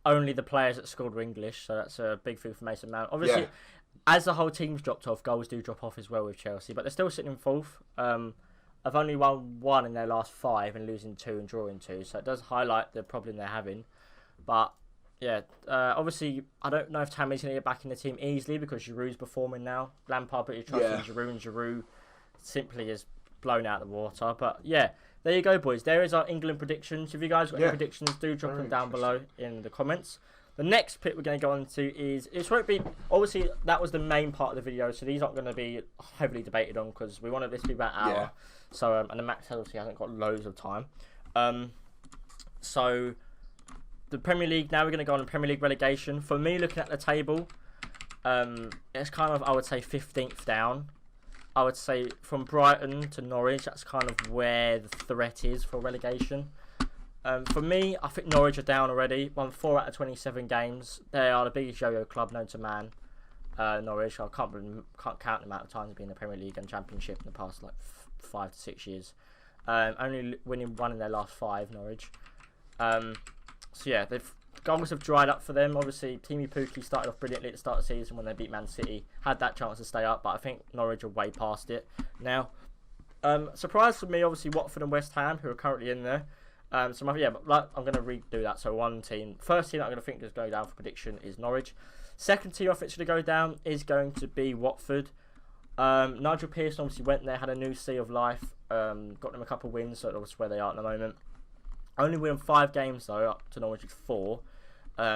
only the players that scored were English, so that's a big thing for Mason Mount. Obviously, as the whole team's dropped off, goals do drop off as well with Chelsea, but they're still sitting in fourth. I've only won one in their last 5 and losing 2 and drawing 2, so it does highlight the problem they're having. But yeah, obviously, I don't know if Tammy's going to get back in the team easily because Giroud's performing now. Lampard put his trust in Giroud, and Giroud simply is blown out of the water. But yeah, there you go, boys. There is our England predictions. If you guys got any predictions, do drop them down below in the comments. The next pit we're going to go on to is, it won't be, obviously that was the main part of the video, so these aren't going to be heavily debated on because we wanted this to be about an hour. So, and the Max obviously hasn't got loads of time. So, the Premier League, now we're going to go on the Premier League relegation. For me, looking at the table, it's kind of, I would say, 15th down. I would say from Brighton to Norwich, that's kind of where the threat is for relegation. For me, I think Norwich are down already. Won 4 out of 27 games. They are the biggest yo-yo club known to man. Norwich, I can't count the amount of times they've been in the Premier League and Championship in the past like 5 to 6 years. Only winning 1 in their last 5, Norwich. So yeah, goals have dried up for them. Obviously, Teemu Pukki started off brilliantly at the start of the season when they beat Man City. Had that chance to stay up, but I think Norwich are way past it now. Surprise for me, obviously, Watford and West Ham, who are currently in there. But like, I'm going to redo that. So one team. First team that I'm going to think is going down for prediction is Norwich. Second team I think is going to go down is going to be Watford. Nigel Pearson obviously went there, had a new sea of life. Got them a couple of wins, so that's where they are at the moment. Only winning 5 games though, up to Norwich's 4.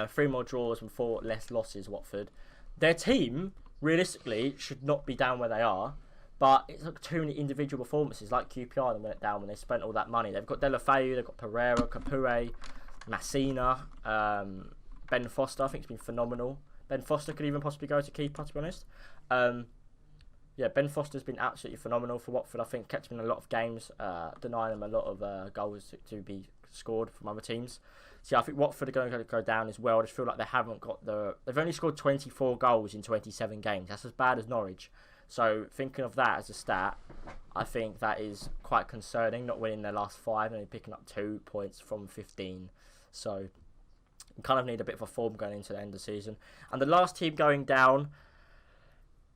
3 more draws and 4 less losses, Watford. Their team, realistically, should not be down where they are. But it's like too many individual performances, like QPR, that went down when they spent all that money. They've got Deulofeu, they've got Pereira, Capoue, Massina, Ben Foster. I think it's been phenomenal. Ben Foster could even possibly go to keeper, to be honest. Yeah, Ben Foster's been absolutely phenomenal for Watford. I think kept him in a lot of games, denying them a lot of goals to be scored from other teams. So yeah, I think Watford are going to go down as well. I just feel like they haven't got they've only scored 24 goals in 27 games. That's as bad as Norwich. So thinking of that as a stat, I think that is quite concerning. Not winning their last 5 and only picking up 2 points from 15. So you kind of need a bit of a form going into the end of the season. And the last team going down,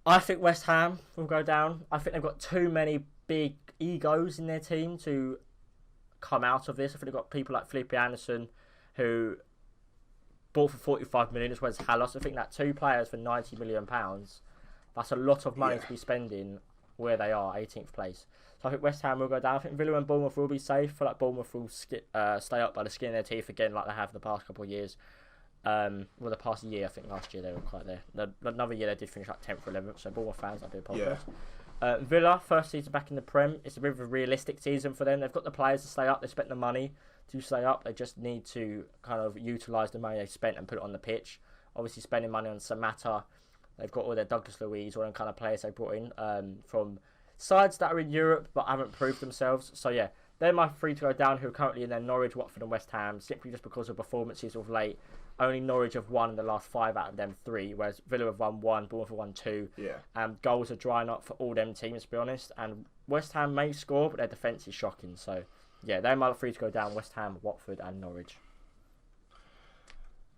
I think West Ham will go down. I think they've got too many big egos in their team to come out of this. I think they've got people like Felipe Anderson, who bought for 45 million, as well as Halos. I think that 2 players for £90 million, that's a lot of money to be spending where they are, 18th place. So I think West Ham will go down. I think Villa and Bournemouth will be safe. I feel like Bournemouth will stay up by the skin of their teeth again, like they have the past couple of years. The past year, I think last year they were quite there. Another year they did finish like 10th or 11th, so Bournemouth fans, I do apologise. Yeah. Villa, first season back in the Prem. It's a bit of a realistic season for them. They've got the players to stay up. They spent the money to stay up. They just need to kind of utilise the money they spent and put it on the pitch. Obviously, spending money on Samatta. They've got all their Douglas Luiz, all them kind of players they brought in from sides that are in Europe but haven't proved themselves. So yeah, they're my 3 to go down, who are currently in there: Norwich, Watford and West Ham, simply just because of performances of late. Only Norwich have won in the last 5 out of them 3, whereas Villa have won 1, Bournemouth have won 2. Yeah. Goals are drying up for all them teams, to be honest. And West Ham may score, but their defence is shocking. So, yeah, they're my 3 to go down: West Ham, Watford and Norwich.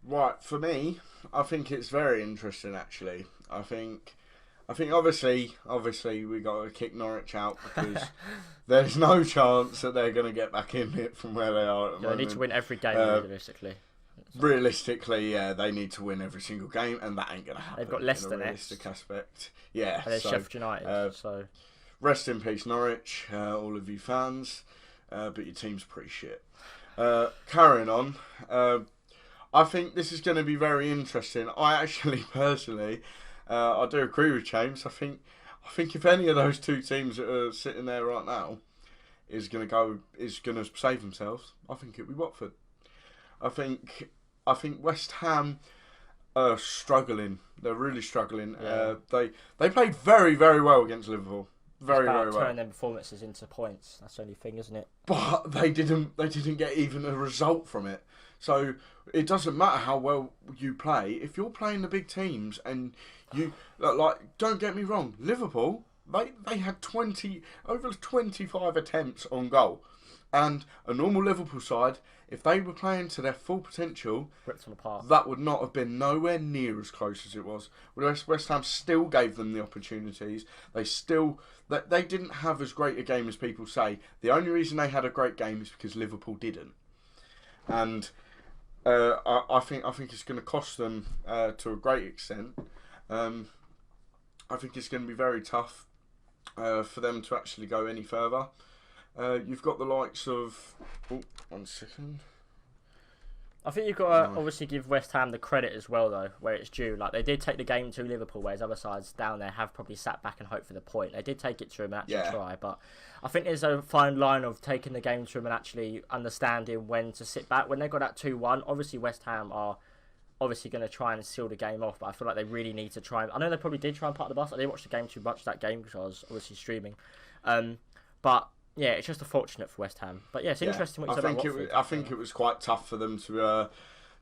Right, for me, I think it's very interesting, actually. I think obviously we got to kick Norwich out because there's no chance that they're going to get back in it from where they are at the moment. They need to win every game, realistically. Realistically, yeah, they need to win every single game, and that ain't going to happen. They've got Leicester in a realistic next. aspect. Yeah. And there's Sheffield United. So rest in peace, Norwich, all of you fans. But your team's pretty shit. Carrying on. I think this is going to be very interesting. I actually, personally, I do agree with James. I think if any of those 2 teams that are sitting there right now is going to save themselves, I think it'll be Watford. I think West Ham are struggling. They're really struggling. Yeah. They played very, very well against Liverpool. Very well. Turning their performances into points. That's the only thing, isn't it? But they didn't get even a result from it. So it doesn't matter how well you play. If you're playing the big teams and you don't get me wrong, Liverpool, they had over 25 attempts on goal. And a normal Liverpool side, if they were playing to their full potential, ripped them apart. That would not have been nowhere near as close as it was. West Ham still gave them the opportunities. They didn't have as great a game as people say. The only reason they had a great game is because Liverpool didn't. And I think it's going to cost them to a great extent. I think it's going to be very tough for them to actually go any further. You've got the likes of... Oh, 1 second. I think you've got to obviously give West Ham the credit as well, though, where it's due. Like, they did take the game to Liverpool, whereas other sides down there have probably sat back and hoped for the point. They did take it to them and actually try, but I think there's a fine line of taking the game to them and actually understanding when to sit back. When they got that 2-1, obviously West Ham are obviously going to try and seal the game off, but I feel like they really need to try. I know they probably did try and park the bus. I didn't watch the game too much, that game, because I was obviously streaming. But yeah, it's just unfortunate for West Ham. But yeah, it's interesting what you said about Watford. I think it was quite tough for them to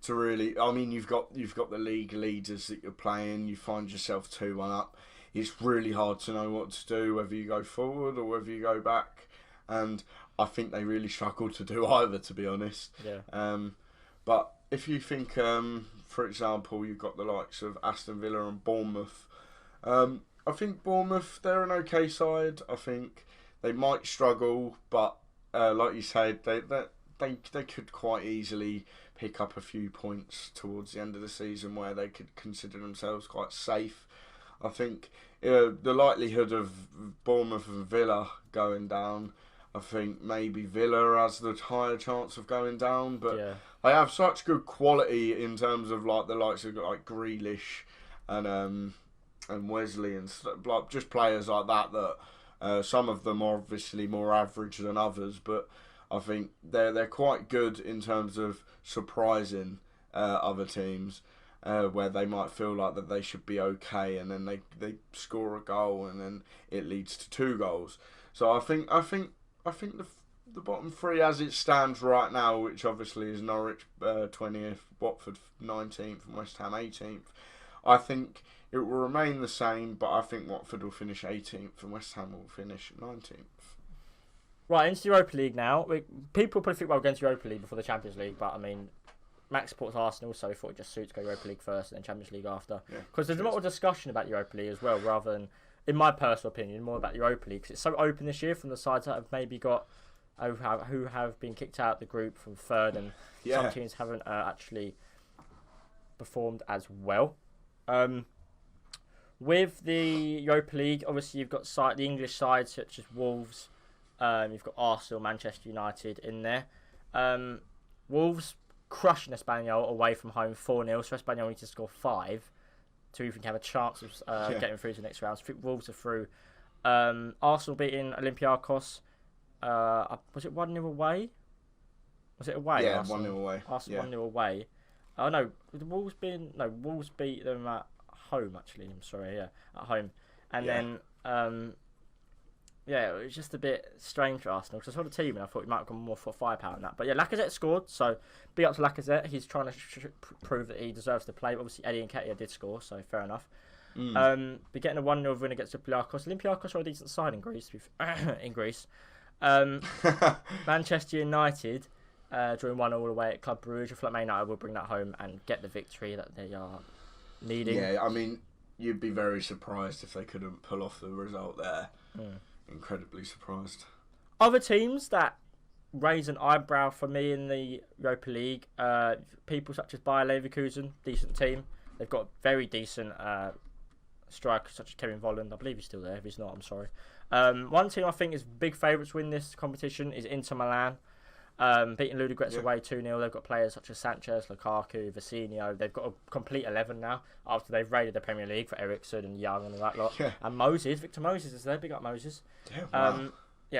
really. I mean, you've got the league leaders that you're playing. You find yourself 2-1 up. It's really hard to know what to do, whether you go forward or whether you go back. And I think they really struggled to do either, to be honest. Yeah. But if you think, for example, you've got the likes of Aston Villa and Bournemouth. I think Bournemouth, they're an okay side. I think they might struggle, but like you said, they could quite easily pick up a few points towards the end of the season where they could consider themselves quite safe. I think the likelihood of Bournemouth and Villa going down, I think maybe Villa has the higher chance of going down, but they have such good quality in terms of like the likes of like Grealish and Wesley and like just players like that. Some of them are obviously more average than others, but I think they're quite good in terms of surprising other teams. where they might feel like that they should be okay, and then they score a goal, and then it leads to 2 goals. So I think the bottom 3 as it stands right now, which obviously is Norwich 20th, Watford 19th, and West Ham 18th. I think it will remain the same, but I think Watford will finish 18th and West Ham will finish 19th. Right, into the Europa League now. People probably think we're going to Europa League before the Champions League, but I mean, Max supports Arsenal, so we thought it just suits to go Europa League first and then Champions League after. Because there's a lot of discussion about Europa League as well, rather than, in my personal opinion, more about Europa League. Because it's so open this year from the sides that have maybe got, who have been kicked out of the group from third, and some teams haven't actually performed as well. With the Europa League, obviously you've got the English sides such as Wolves, you've got Arsenal, Manchester United in there. Wolves crushing Espanyol away from home 4-0, so Espanyol need to score 5 to even have a chance of getting through to the next round. So I think Wolves are through. Arsenal beating Olympiacos. Was it 1-0 away? Was it away? Yeah, Arsenal? 1-0 away. Arsenal 1-0 away. Oh no, Wolves beat them at home actually. I'm sorry, at home. And then it was just a bit strange for Arsenal because I saw the team and I thought he might have gone more for firepower than that. But yeah, Lacazette scored, so big up to Lacazette. He's trying to prove that he deserves to play. But obviously, Eddie Nketiah did score, so fair enough. But getting a 1-0 win against Olympiacos. Olympiacos are a decent side in Greece. Manchester United drawing 1-1 away at Club Brugge. I feel like Man United will bring that home and get the victory that they are needing. Yeah, I mean, you'd be very surprised if they couldn't pull off the result there. Incredibly surprised. Other teams that raise an eyebrow for me in the Europa League, people such as Bayer Leverkusen, decent team. They've got very decent strikers such as Kevin Volland. I believe he's still there. If he's not, I'm sorry. One team I think is big favourites to win this competition is Inter Milan. Beating Ludogorets away 2-0. They've got players such as Sanchez, Lukaku, Vecino. They've got a complete 11 now after they've raided the Premier League for Eriksson and Young and all that lot. And Victor Moses is there. Big up Moses.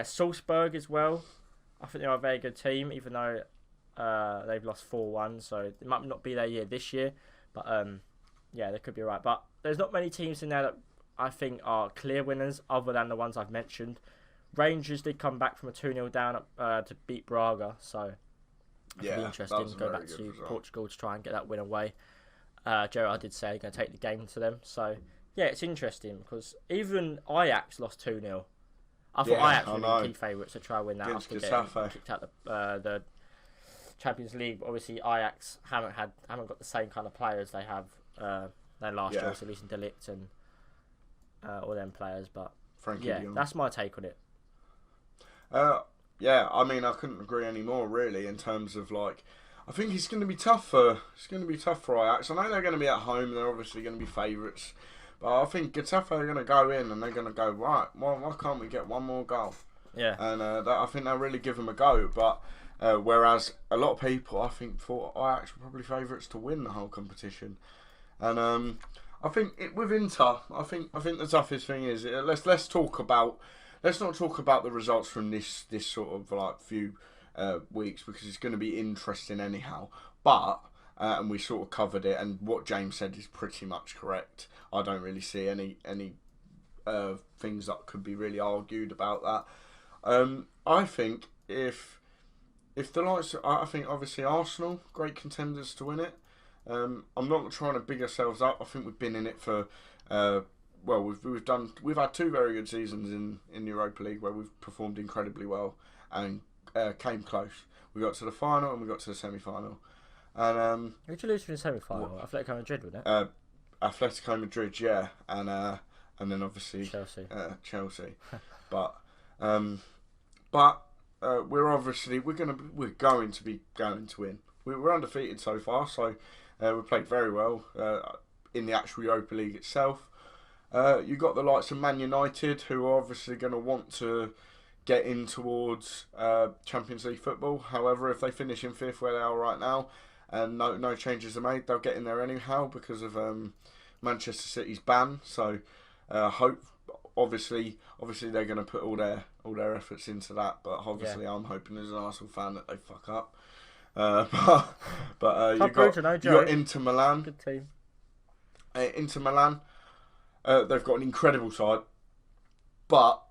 Salzburg as well. I think they're a very good team, even though they've lost 4-1. So it might not be their year this year. But they could be right. But there's not many teams in there that I think are clear winners other than the ones I've mentioned. Rangers did come back from a 2-0 down to beat Braga, so it'll be interesting to go back to Portugal to try and get that win away. Gerrard did say he's going to take the game to them, so yeah, it's interesting because even Ajax lost 2-0. I thought Ajax were the key favourites to try and win that after getting kicked out the Champions League. But obviously, Ajax haven't got the same kind of players they have than last year, so losing De Ligt and all them players. But that's my take on it. I mean, I couldn't agree any more really in terms of I think it's going to be tough for Ajax. I know they're going to be at home. They're obviously going to be favourites, but I think Getafe are going to go in and they're going to go right. Why can't we get one more goal? Yeah, and I think they'll really give them a go. But whereas a lot of people, I think, thought Ajax were probably favourites to win the whole competition, and I think with Inter, I think the toughest thing is let's talk about. Let's not talk about the results from this sort of few weeks because it's going to be interesting anyhow. But and we sort of covered it, and what James said is pretty much correct. I don't really see any things that could be really argued about that. I think if the likes, I think obviously Arsenal, great contenders to win it. I'm not trying to big ourselves up. I think we've been in it for. We've had 2 very good seasons in Europa League where we've performed incredibly well and came close. We got to the final and we got to the semi-final. And who did you lose in the semi-final? Atletico Madrid, wasn't it? Atletico Madrid, yeah, and then obviously Chelsea. but we're going to be going to win. We're undefeated so far, so we played very well in the actual Europa League itself. You got the likes of Man United, who are obviously going to want to get in towards Champions League football. However, if they finish in 5th where they are right now, and no changes are made, they'll get in there anyhow because of Manchester City's ban. So, obviously they're going to put all their efforts into that. But obviously, I'm hoping as an Arsenal fan that they fuck up. You got Inter Milan. Good team. Inter Milan, they've got an incredible side, but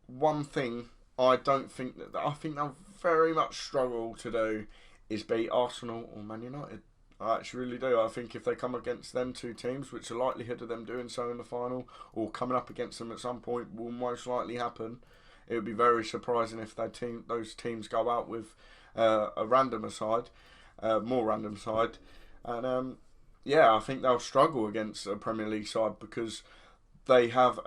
one thing I think they'll very much struggle to do is beat Arsenal or Man United. I actually really do. I think if they come against them two teams, which the likelihood of them doing so in the final or coming up against them at some point will most likely happen, it would be very surprising if those teams go out with a more random side, and I think they'll struggle against a Premier League side because they have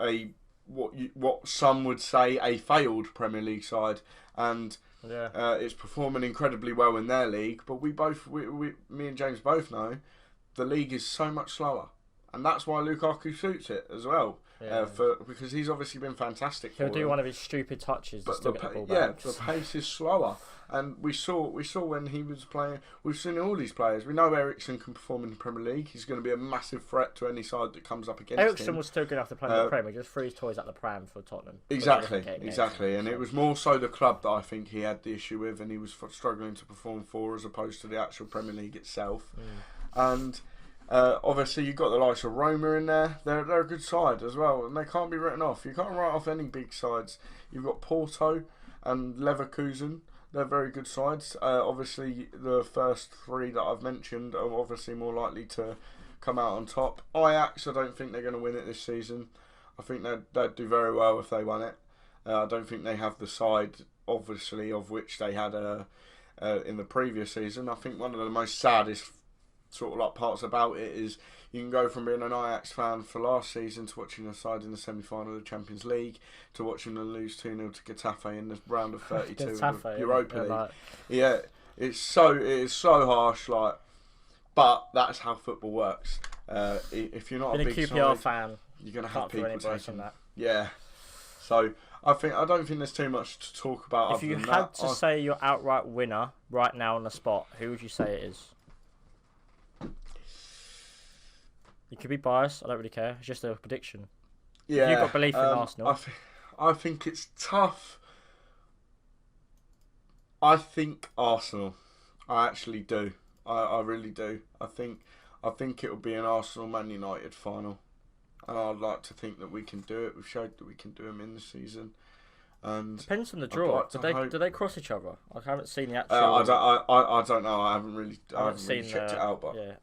what some would say a failed Premier League side, and it's performing incredibly well in their league. But me and James both know the league is so much slower, and that's why Lukaku suits it as well. Because he's obviously been fantastic. He'll do one of his stupid touches, but the pace is slower. And we saw when he was playing. We've seen all these players. We know Eriksen can perform in the Premier League. He's going to be a massive threat to any side that comes up against him. Eriksen was still good enough to play in the Premier. Just threw his toys out the pram for Tottenham. Exactly. And it was more so the club that I think he had the issue with, and he was struggling to perform for, as opposed to the actual Premier League itself. And obviously you've got the likes of Roma in there. They're a good side as well, and they can't be written off. You can't write off any big sides. You've got Porto and Leverkusen. They're very good sides. Obviously, the first three that I've mentioned are obviously more likely to come out on top. Ajax, I don't think they're going to win it this season. I think they'd do very well if they won it. I don't think they have the side, obviously, of which they had in the previous season. I think one of the most saddest sort of like parts about it is you can go from being an Ajax fan for last season to watching a side in the semi-final of the Champions League to watching them lose 2-0 to Getafe in the round of 32 in the Europa League. Yeah, it is so harsh, but that's how football works. If you're not a big QPR fan, you're going to have people taking that. Yeah. So I don't think there's too much to talk about. If you had to say your outright winner right now on the spot, who would you say it is? You could be biased. I don't really care. It's just a prediction. Yeah. If you've got belief in Arsenal. I think it's tough. I think Arsenal. I actually do. I really do. I think it will be an Arsenal Man United final, and I'd like to think that we can do it. We've showed that we can do them in the season. And depends on the draw. Do they cross each other? I haven't seen the actual. I don't know. I haven't really checked it out. But yeah.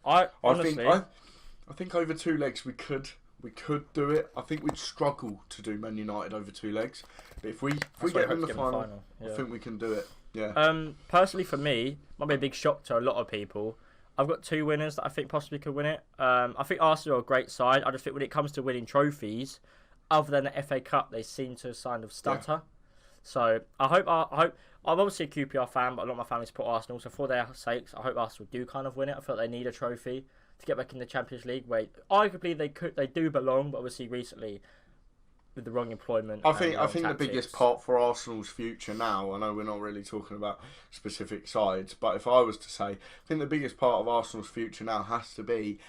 I think over two legs we could do it. I think we'd struggle to do Man United over two legs, but if we get in the final, I think we can do it. Yeah. Personally, for me, might be a big shock to a lot of people. I've got two winners that I think possibly could win it. I think Arsenal are a great side. I just think when it comes to winning trophies, other than the FA Cup, they seem to kind of stutter. Yeah. So I hope. I'm obviously a QPR fan, but a lot of my family support Arsenal. So for their sakes, I hope Arsenal do kind of win it. I feel like they need a trophy to get back in the Champions League, where arguably they do belong, but obviously recently with the wrong employment. I think the biggest part for Arsenal's future now, I know we're not really talking about specific sides, but if I was to say, I think the biggest part of Arsenal's future now has to be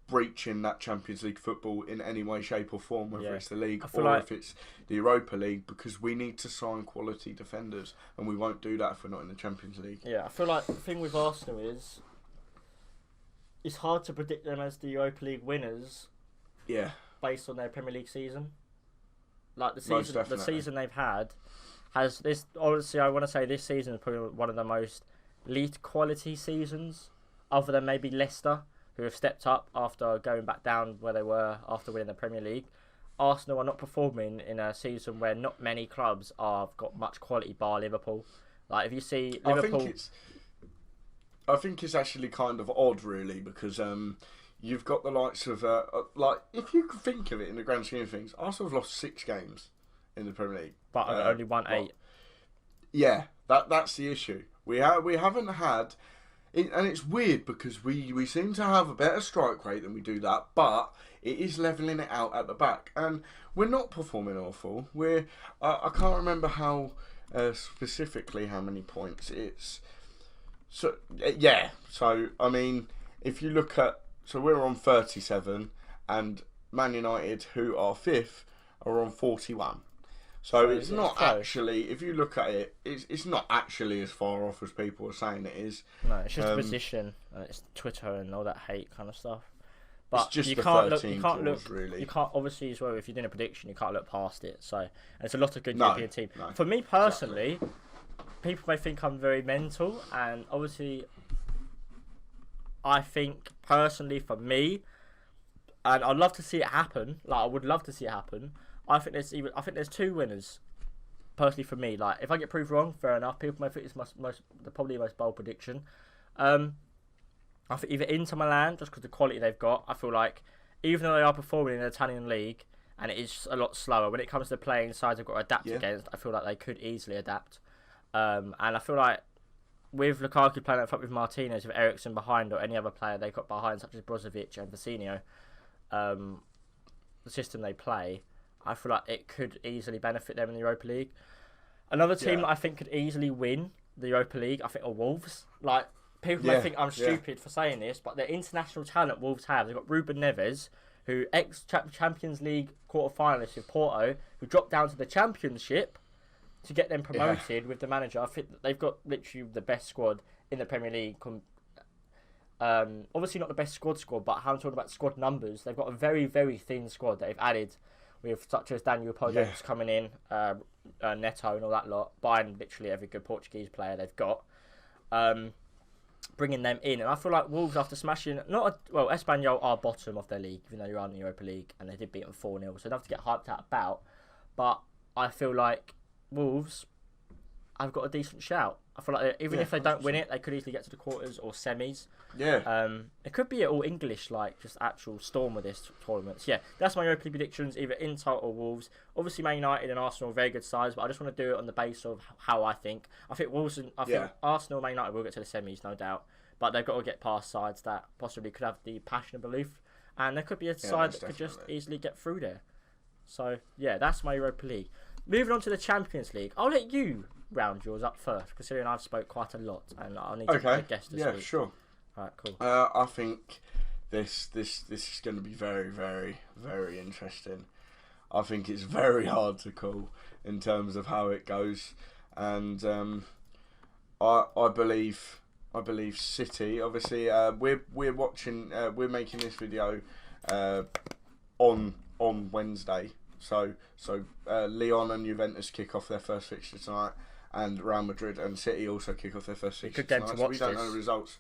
breaching that Champions League football in any way, shape or form, whether it's the league or if it's the Europa League, because we need to sign quality defenders, and we won't do that if we're not in the Champions League. Yeah, I feel like the thing with Arsenal is it's hard to predict them as the Europa League winners. Yeah. Based on their Premier League season. Like the season they've had has this. Honestly, I want to say this season is probably one of the most elite quality seasons, other than maybe Leicester, who have stepped up after going back down where they were after winning the Premier League. Arsenal are not performing in a season where not many clubs have got much quality, bar Liverpool. Like if you see Liverpool. I think it's actually kind of odd, really, because you've got the likes of if you can think of it in the grand scheme of things, Arsenal have lost 6 games in the Premier League, but only won 8. Yeah, that's the issue. We haven't had, and it's weird because we seem to have a better strike rate than we do that, but it is levelling it out at the back, and we're not performing awful. I can't remember how specifically how many points it's. So I mean, if you look at, so we're on 37, and Man United, who are 5th, are on 41. So it's not actually, if you look at it, it's not actually as far off as people are saying it is. No, it's just a position, and it's Twitter and all that hate kind of stuff. But it's just you the can't 13 look. You can't clause, look. really. You can't obviously as well. If you're doing a prediction, you can't look past it. So and it's a lot of good No, European teams. no, For me personally, people may think I'm very mental, and obviously, I think personally for me, and I'd love to see it happen. Like I would love to see it happen. I think there's two winners. Personally, for me, like if I get proved wrong, fair enough. People may think it's probably the most bold prediction. I think either Inter Milan, just because the quality they've got, I feel like even though they are performing in the Italian league and it is a lot slower when it comes to playing sides they've got to adapt against, I feel like they could easily adapt. And I feel like with Lukaku playing up front with Martinez, with Eriksen behind, or any other player they've got behind, such as Brozovic and Vecino, the system they play, I feel like it could easily benefit them in the Europa League. Another team that I think could easily win the Europa League, I think, are Wolves. Like, people may think I'm stupid for saying this, but the international talent Wolves have. They've got Ruben Neves, who ex-Champions League quarter-finalist with Porto, who dropped down to the Championship to get them promoted with the manager. I think that they've got literally the best squad in the Premier League. Obviously not the best squad, but how I'm talking about squad numbers. They've got a very, very thin squad that they've added with such as Daniel Podence coming in, Neto and all that lot, buying literally every good Portuguese player they've got. Bringing them in, and I feel like Wolves, after smashing Espanyol are bottom of their league, even though you're in the Europa League, and they did beat them 4-0, so enough to get hyped out about. But I feel like Wolves have got a decent shout. I feel like even if they don't 100%. Win it, they could easily get to the quarters or semis. Yeah. It could be all English, like just actual storm with this tournament. So, yeah, that's my Europa League predictions, either Inter or Wolves. Obviously, Man United and Arsenal are very good sides, but I just want to do it on the base of how I think. I think think Arsenal, Man United will get to the semis, no doubt, but they've got to get past sides that possibly could have the passion and belief, and there could be a side that could just easily get through there. So, yeah, that's my Europa League. Moving on to the Champions League, I'll let you round yours up first, considering I've spoke quite a lot, and I'll need to be a guest this week. Yeah, sure. Alright, cool. I think this is going to be very, very, very interesting. I think it's very hard to call in terms of how it goes, and I believe City. Obviously, we're watching. We're making this video on Wednesday. So Lyon and Juventus kick off their first fixture tonight, and Real Madrid and City also kick off their first fixture tonight. So we don't know the results.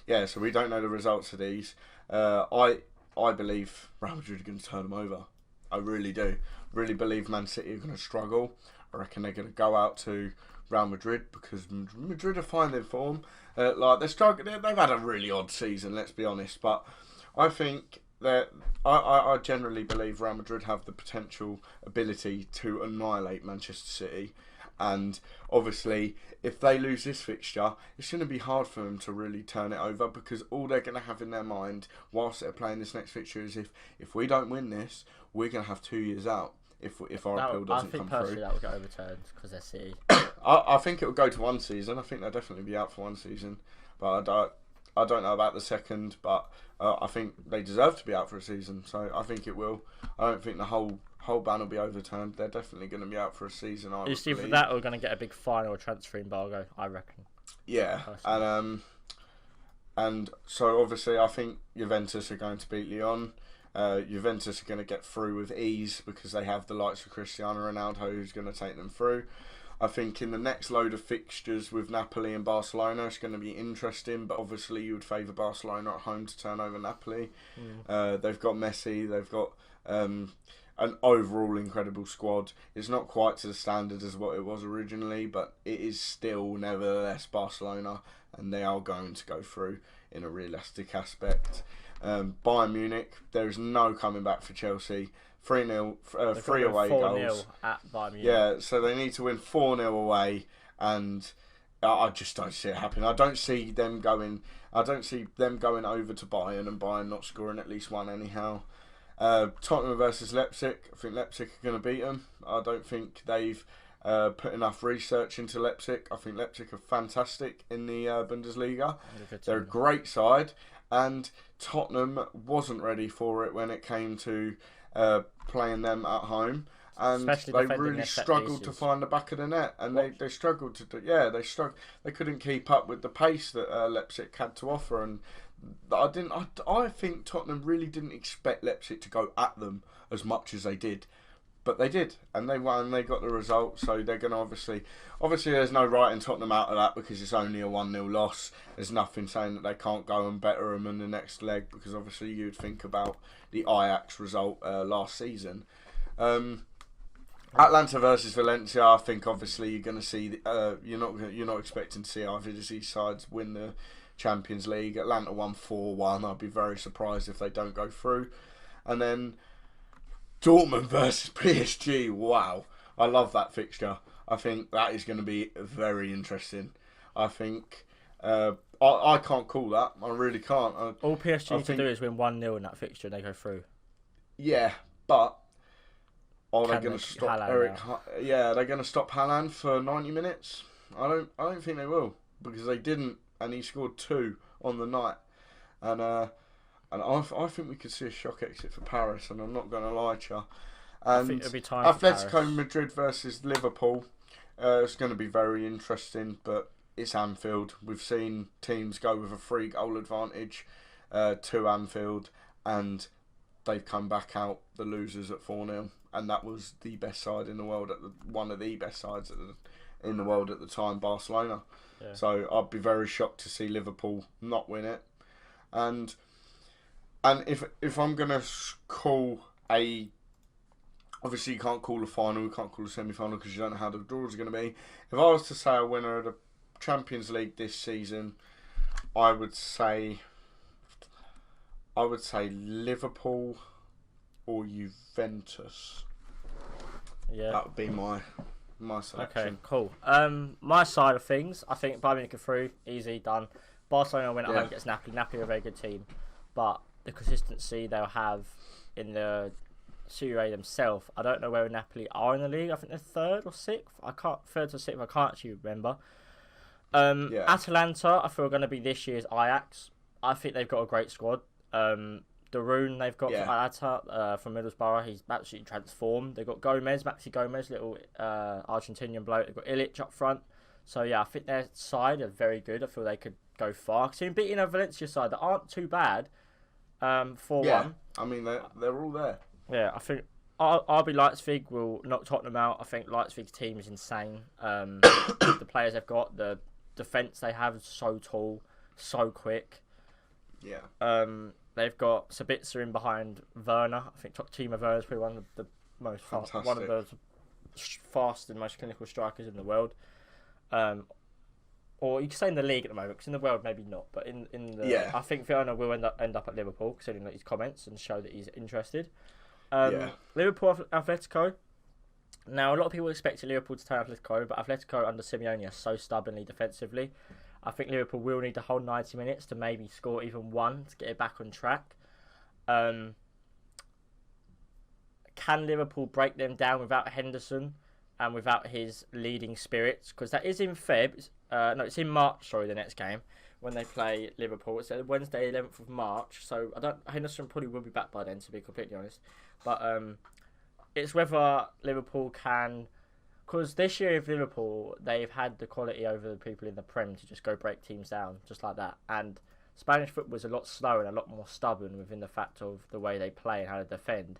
Yeah, so we don't know the results of these. I believe Real Madrid are going to turn them over. I really do. Really believe Man City are going to struggle. I reckon they're going to go out to Real Madrid because Madrid are finding form. Like they're struggling. They've had a really odd season, let's be honest. But I think that I generally believe Real Madrid have the potential ability to annihilate Manchester City. And obviously, if they lose this fixture, it's going to be hard for them to really turn it over, because all they're going to have in their mind whilst they're playing this next fixture is if we don't win this, we're going to have 2 years out if our appeal doesn't come through. I think personally that will get overturned because they're City. I think it will go to 1 season. I think they'll definitely be out for 1 season, but I don't know about the second. But I think they deserve to be out for a season, so I think it will. I don't think the whole ban will be overturned. They're definitely going to be out for a season. You see, for that, we're going to get a big fine or transfer embargo, I reckon. Yeah, and so obviously I think Juventus are going to beat Lyon. Juventus are going to get through with ease because they have the likes of Cristiano Ronaldo, who's going to take them through. I think in the next load of fixtures with Napoli and Barcelona, it's going to be interesting, but obviously you would favour Barcelona at home to turn over Napoli. They've got Messi, they've got an overall incredible squad. It's not quite to the standard as what it was originally, but it is still nevertheless Barcelona, and they are going to go through in a realistic aspect. Bayern Munich, there is no coming back for Chelsea. 3-0, 3 away goals. 4-0 at Bayern Munich. Yeah, so they need to win 4-0 away, and I just don't see it happening. I don't see them going over to Bayern and Bayern not scoring at least one anyhow. Tottenham versus Leipzig. I think Leipzig are going to beat them. I don't think they've put enough research into Leipzig. I think Leipzig are fantastic in the Bundesliga. They're a great side, and Tottenham wasn't ready for it when it came to playing them at home. and especially they defending really their set struggled to pieces. find the back of the net, and they struggled to do. Yeah, they couldn't keep up with the pace that Leipzig had to offer, and I think Tottenham really didn't expect Leipzig to go at them as much as they did. But they did, and they won. They got the result, so they're going to obviously. There's no writing Tottenham out of that because it's only a 1-0 loss. There's nothing saying that they can't go and better them in the next leg, because obviously you'd think about the Ajax result last season. Atlanta versus Valencia. I think obviously you're going to see. You're not expecting to see either of these sides win the Champions League. Atlanta won 4-1. I'd be very surprised if they don't go through, and then Dortmund versus PSG. Wow, I love that fixture. I think that is going to be very interesting. I think I can't call that. I really can't. All PSG need to do is win 1-0 in that fixture and they go through. Yeah, but are they going to stop Haaland Eric? now? Yeah, they're going to stop Haaland for 90 minutes. I don't think they will, because they didn't, and he scored 2 on the night, and I think we could see a shock exit for Paris, and I'm not going to lie to you. And I think it'll be time Atletico for Paris. Madrid versus Liverpool. It's going to be very interesting, but it's Anfield. We've seen teams go with a 3-goal advantage to Anfield, and they've come back out the losers at 4-0, and that was the best side in the world one of the best sides in the world at the time, Barcelona. Yeah. So I'd be very shocked to see Liverpool not win it, and if I'm gonna call a, obviously you can't call a final, you can't call a semi-final because you don't know how the draws are going to be. If I was to say a winner of the Champions League this season, I would say Liverpool or Juventus. Yeah, that would be my selection. Okay, cool. My side of things, I think Bayern Munich are through, easy, done. Barcelona went at home against Napoli. Napoli are a very good team, but the consistency they'll have in the Serie A themselves, I don't know where Napoli are in the league. I think they're 3rd or 6th. 3rd or 6th. I can't actually remember. Atalanta, I feel, are going to be this year's Ajax. I think they've got a great squad. Darun they've got from Atalanta, from Middlesbrough. He's absolutely transformed. They've got Maxi Gomez, little Argentinian bloke. They've got Ilic up front. So yeah, I think their side are very good. I feel they could go far. I've seen beating a Valencia side that aren't too bad. 4-1. Yeah, I mean they're all there. Yeah, I think RB Leipzig will knock Tottenham out. I think Leipzig's team is insane. The players they've got, the defence they have is so tall, so quick. Yeah. They've got Sabitzer in behind Werner. I think Timo Werner is probably one of the fastest and most clinical strikers in the world. Or you could say in the league at the moment, because in the world maybe not, but in the I think Werner will end up at Liverpool, considering his comments and show that he's interested. Liverpool, Atletico. Now, a lot of people expected Liverpool to turn Atletico, but Atletico under Simeone are so stubbornly defensively. I think Liverpool will need the whole 90 minutes to maybe score even one to get it back on track. Can Liverpool break them down without Henderson and without his leading spirits? Because that is in it's in March, the next game, when they play Liverpool. It's Wednesday, 11th of March. So Henderson probably will be back by then, to be completely honest. But it's whether Liverpool can, because this year with Liverpool, they've had the quality over the people in the Prem to just go break teams down, just like that. And Spanish football is a lot slower and a lot more stubborn within the fact of the way they play and how they defend.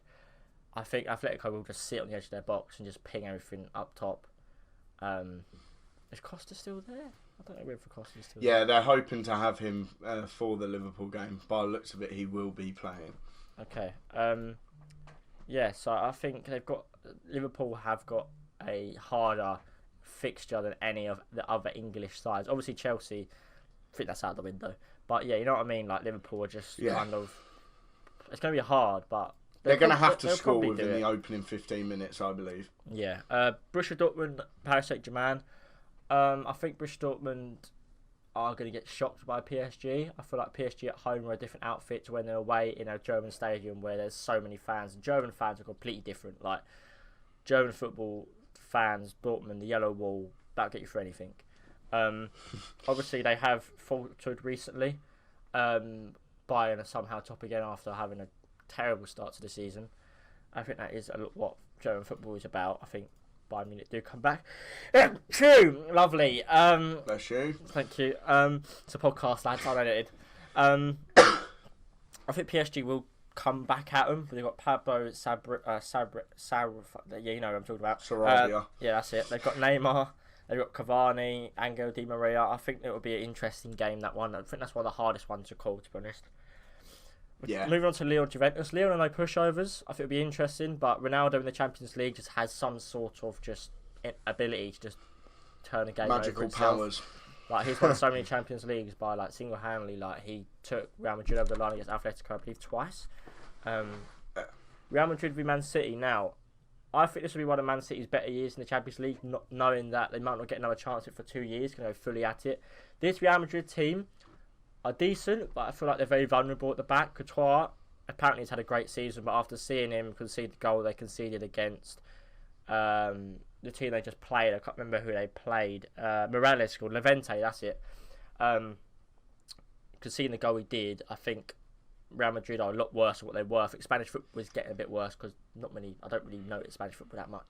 I think Atletico will just sit on the edge of their box and just ping everything up top. Is Costa still there? I don't know whether Costa's still there. Yeah, they're hoping to have him for the Liverpool game. By the looks of it, he will be playing. Okay. So I think Liverpool have got a harder fixture than any of the other English sides. Obviously, Chelsea, I think that's out the window. But yeah, you know what I mean? Like, Liverpool are just kind of... It's going to be hard, but... They're going to have to score within the opening 15 minutes, I believe. Yeah. Borussia Dortmund, Paris Saint-Germain. I think Borussia Dortmund are going to get shocked by PSG. I feel like PSG at home are a different outfit to when they're away in a German stadium where there's so many fans. And German fans are completely different. Like, German football fans, Dortmund, the yellow wall, that'll get you for anything. Obviously, they have faltered recently. Bayern are somehow top again after having a terrible start to the season. I think that is what German football is about. I think Bayern Munich do come back. True, lovely. Bless you. Thank you. It's a podcast, lads. Unedited. I think PSG will come back at them. They've got Pablo Sabri, yeah, you know what I'm talking about. Sarabia. Yeah, that's it. They've got Neymar. They've got Cavani, Angel Di Maria. I think it will be an interesting game, that one. I think that's one of the hardest ones to call, to be honest. Yeah. Moving on to Lyon Juventus. Lyon are no pushovers. I think it'll be interesting, but Ronaldo in the Champions League just has some sort of just ability to just turn a game Magical over powers. Like, he's won so many Champions Leagues by, like, single-handedly. Like, he took Real Madrid over the line against Atletico, I believe, twice. Real Madrid v Man City. Now, I think this will be one of Man City's better years in the Champions League, not knowing that they might not get another chance at it for 2 years, going to go fully at it. This Real Madrid team are decent, but I feel like they're very vulnerable at the back. Couture apparently has had a great season, but after seeing him concede the goal they conceded against the team they just played, I can't remember who they played, Morales called Levante, that's it. Conceding the goal he did, I think Real Madrid are a lot worse than what they were. I think Spanish football is getting a bit worse because I don't really notice Spanish football that much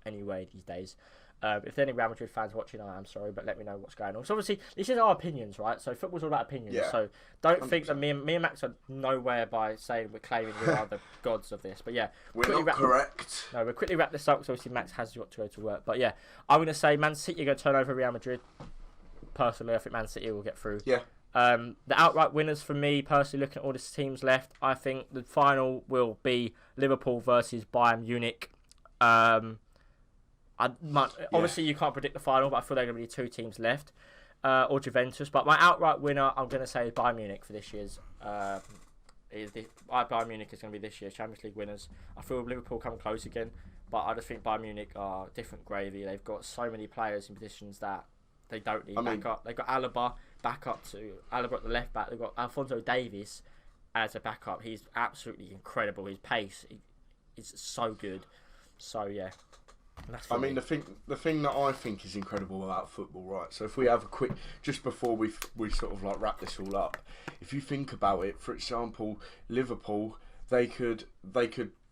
anyway these days. If there are any Real Madrid fans watching, I am sorry, but let me know what's going on. So obviously, this is our opinions, right? So football's all about opinions. Yeah. So don't 100%. think that me and Max are nowhere by saying we're claiming we are the gods of this. But yeah, We're not correct. No, we'll quickly wrap this up because obviously Max has got to go to work. But yeah, I'm going to say Man City are going to turn over Real Madrid. Personally, I think Man City will get through. Yeah. The outright winners for me, personally, looking at all the teams left, I think the final will be Liverpool versus Bayern Munich. Obviously, you can't predict the final, but I feel there are going to be 2 teams left, or Juventus. But my outright winner, I'm going to say, is Bayern Munich for this year's. Bayern Munich is going to be this year's Champions League winners. I feel Liverpool come close again, but I just think Bayern Munich are different gravy. They've got so many players in positions that they don't need backup. They've got Alaba at the left back. They've got Alphonso Davies as a backup. He's absolutely incredible. His pace is so good. So yeah. I mean, the thing that I think is incredible about football, right? So if we have a quick, just before we sort of like wrap this all up, if you think about it, for example, Liverpool, they could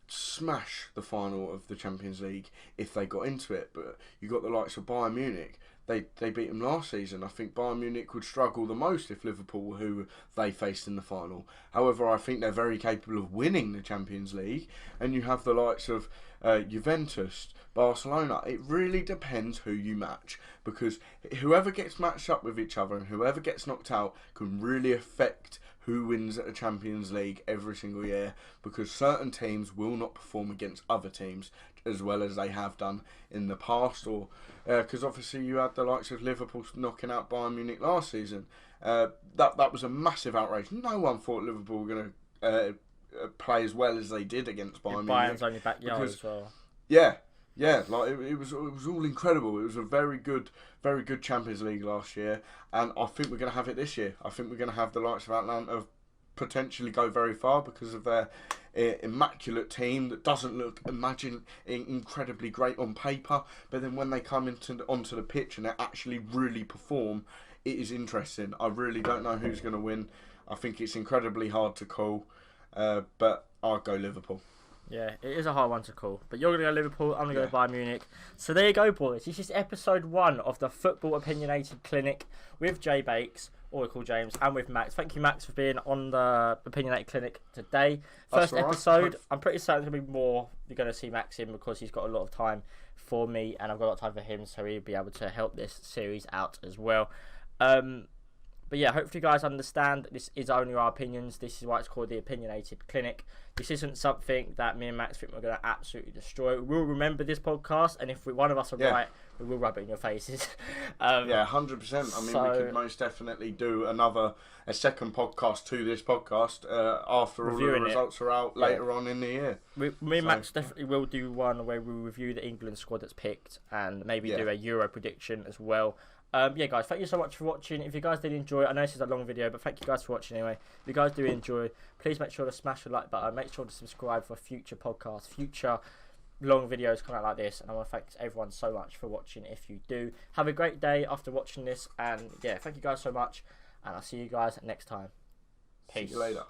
smash the final of the Champions League if they got into it, but you got the likes of Bayern Munich. They beat them last season. I think Bayern Munich would struggle the most if Liverpool, who they faced in the final. However, I think they're very capable of winning the Champions League. And you have the likes of Juventus, Barcelona. It really depends who you match, because whoever gets matched up with each other and whoever gets knocked out can really affect who wins at a Champions League every single year, because certain teams will not perform against other teams as well as they have done in the past, or because obviously you had the likes of Liverpool knocking out Bayern Munich last season. That was a massive outrage. No one thought Liverpool were going to play as well as they did against Bayern Munich. Bayern's only backyard as well. Yeah, like it was all incredible. It was a very good Champions League last year, and I think we're going to have it this year. I think we're going to have the likes of Atlanta potentially go very far because of their immaculate team that doesn't look incredibly great on paper, but then when they come onto the pitch and they actually really perform, it is interesting. I really don't know who's going to win. I think it's incredibly hard to call, but I'll go Liverpool. Yeah, it is a hard one to call. But you're going to go Liverpool, I'm going to go Bayern Munich. So there you go, boys. This is episode 1 of the Football Opinionated Clinic with JBAKES, or we call James, and with Max. Thank you, Max, for being on the Opinionated Clinic today. First episode. I'm pretty certain there's going to be more you're going to see Max in, because he's got a lot of time for me and I've got a lot of time for him, so he'll be able to help this series out as well. But yeah, hopefully you guys understand that this is only our opinions. This is why it's called the Opinionated Clinic. This isn't something that me and Max think we're going to absolutely destroy. We'll remember this podcast, and if one of us are right, we will rub it in your faces. 100%. I mean, we could most definitely do a second podcast to this podcast after all the results are out later on in the year. Me and Max definitely will do one where we review the England squad that's picked, and maybe do a Euro prediction as well. Yeah, guys, thank you so much for watching. If you guys did enjoy it, I know this is a long video, but thank you guys for watching anyway. If you guys do enjoy, please make sure to smash the like button. Make sure to subscribe for future podcasts, future long videos coming out like this. And I want to thank everyone so much for watching if you do. Have a great day after watching this. And yeah, thank you guys so much. And I'll see you guys next time. Peace. See you later.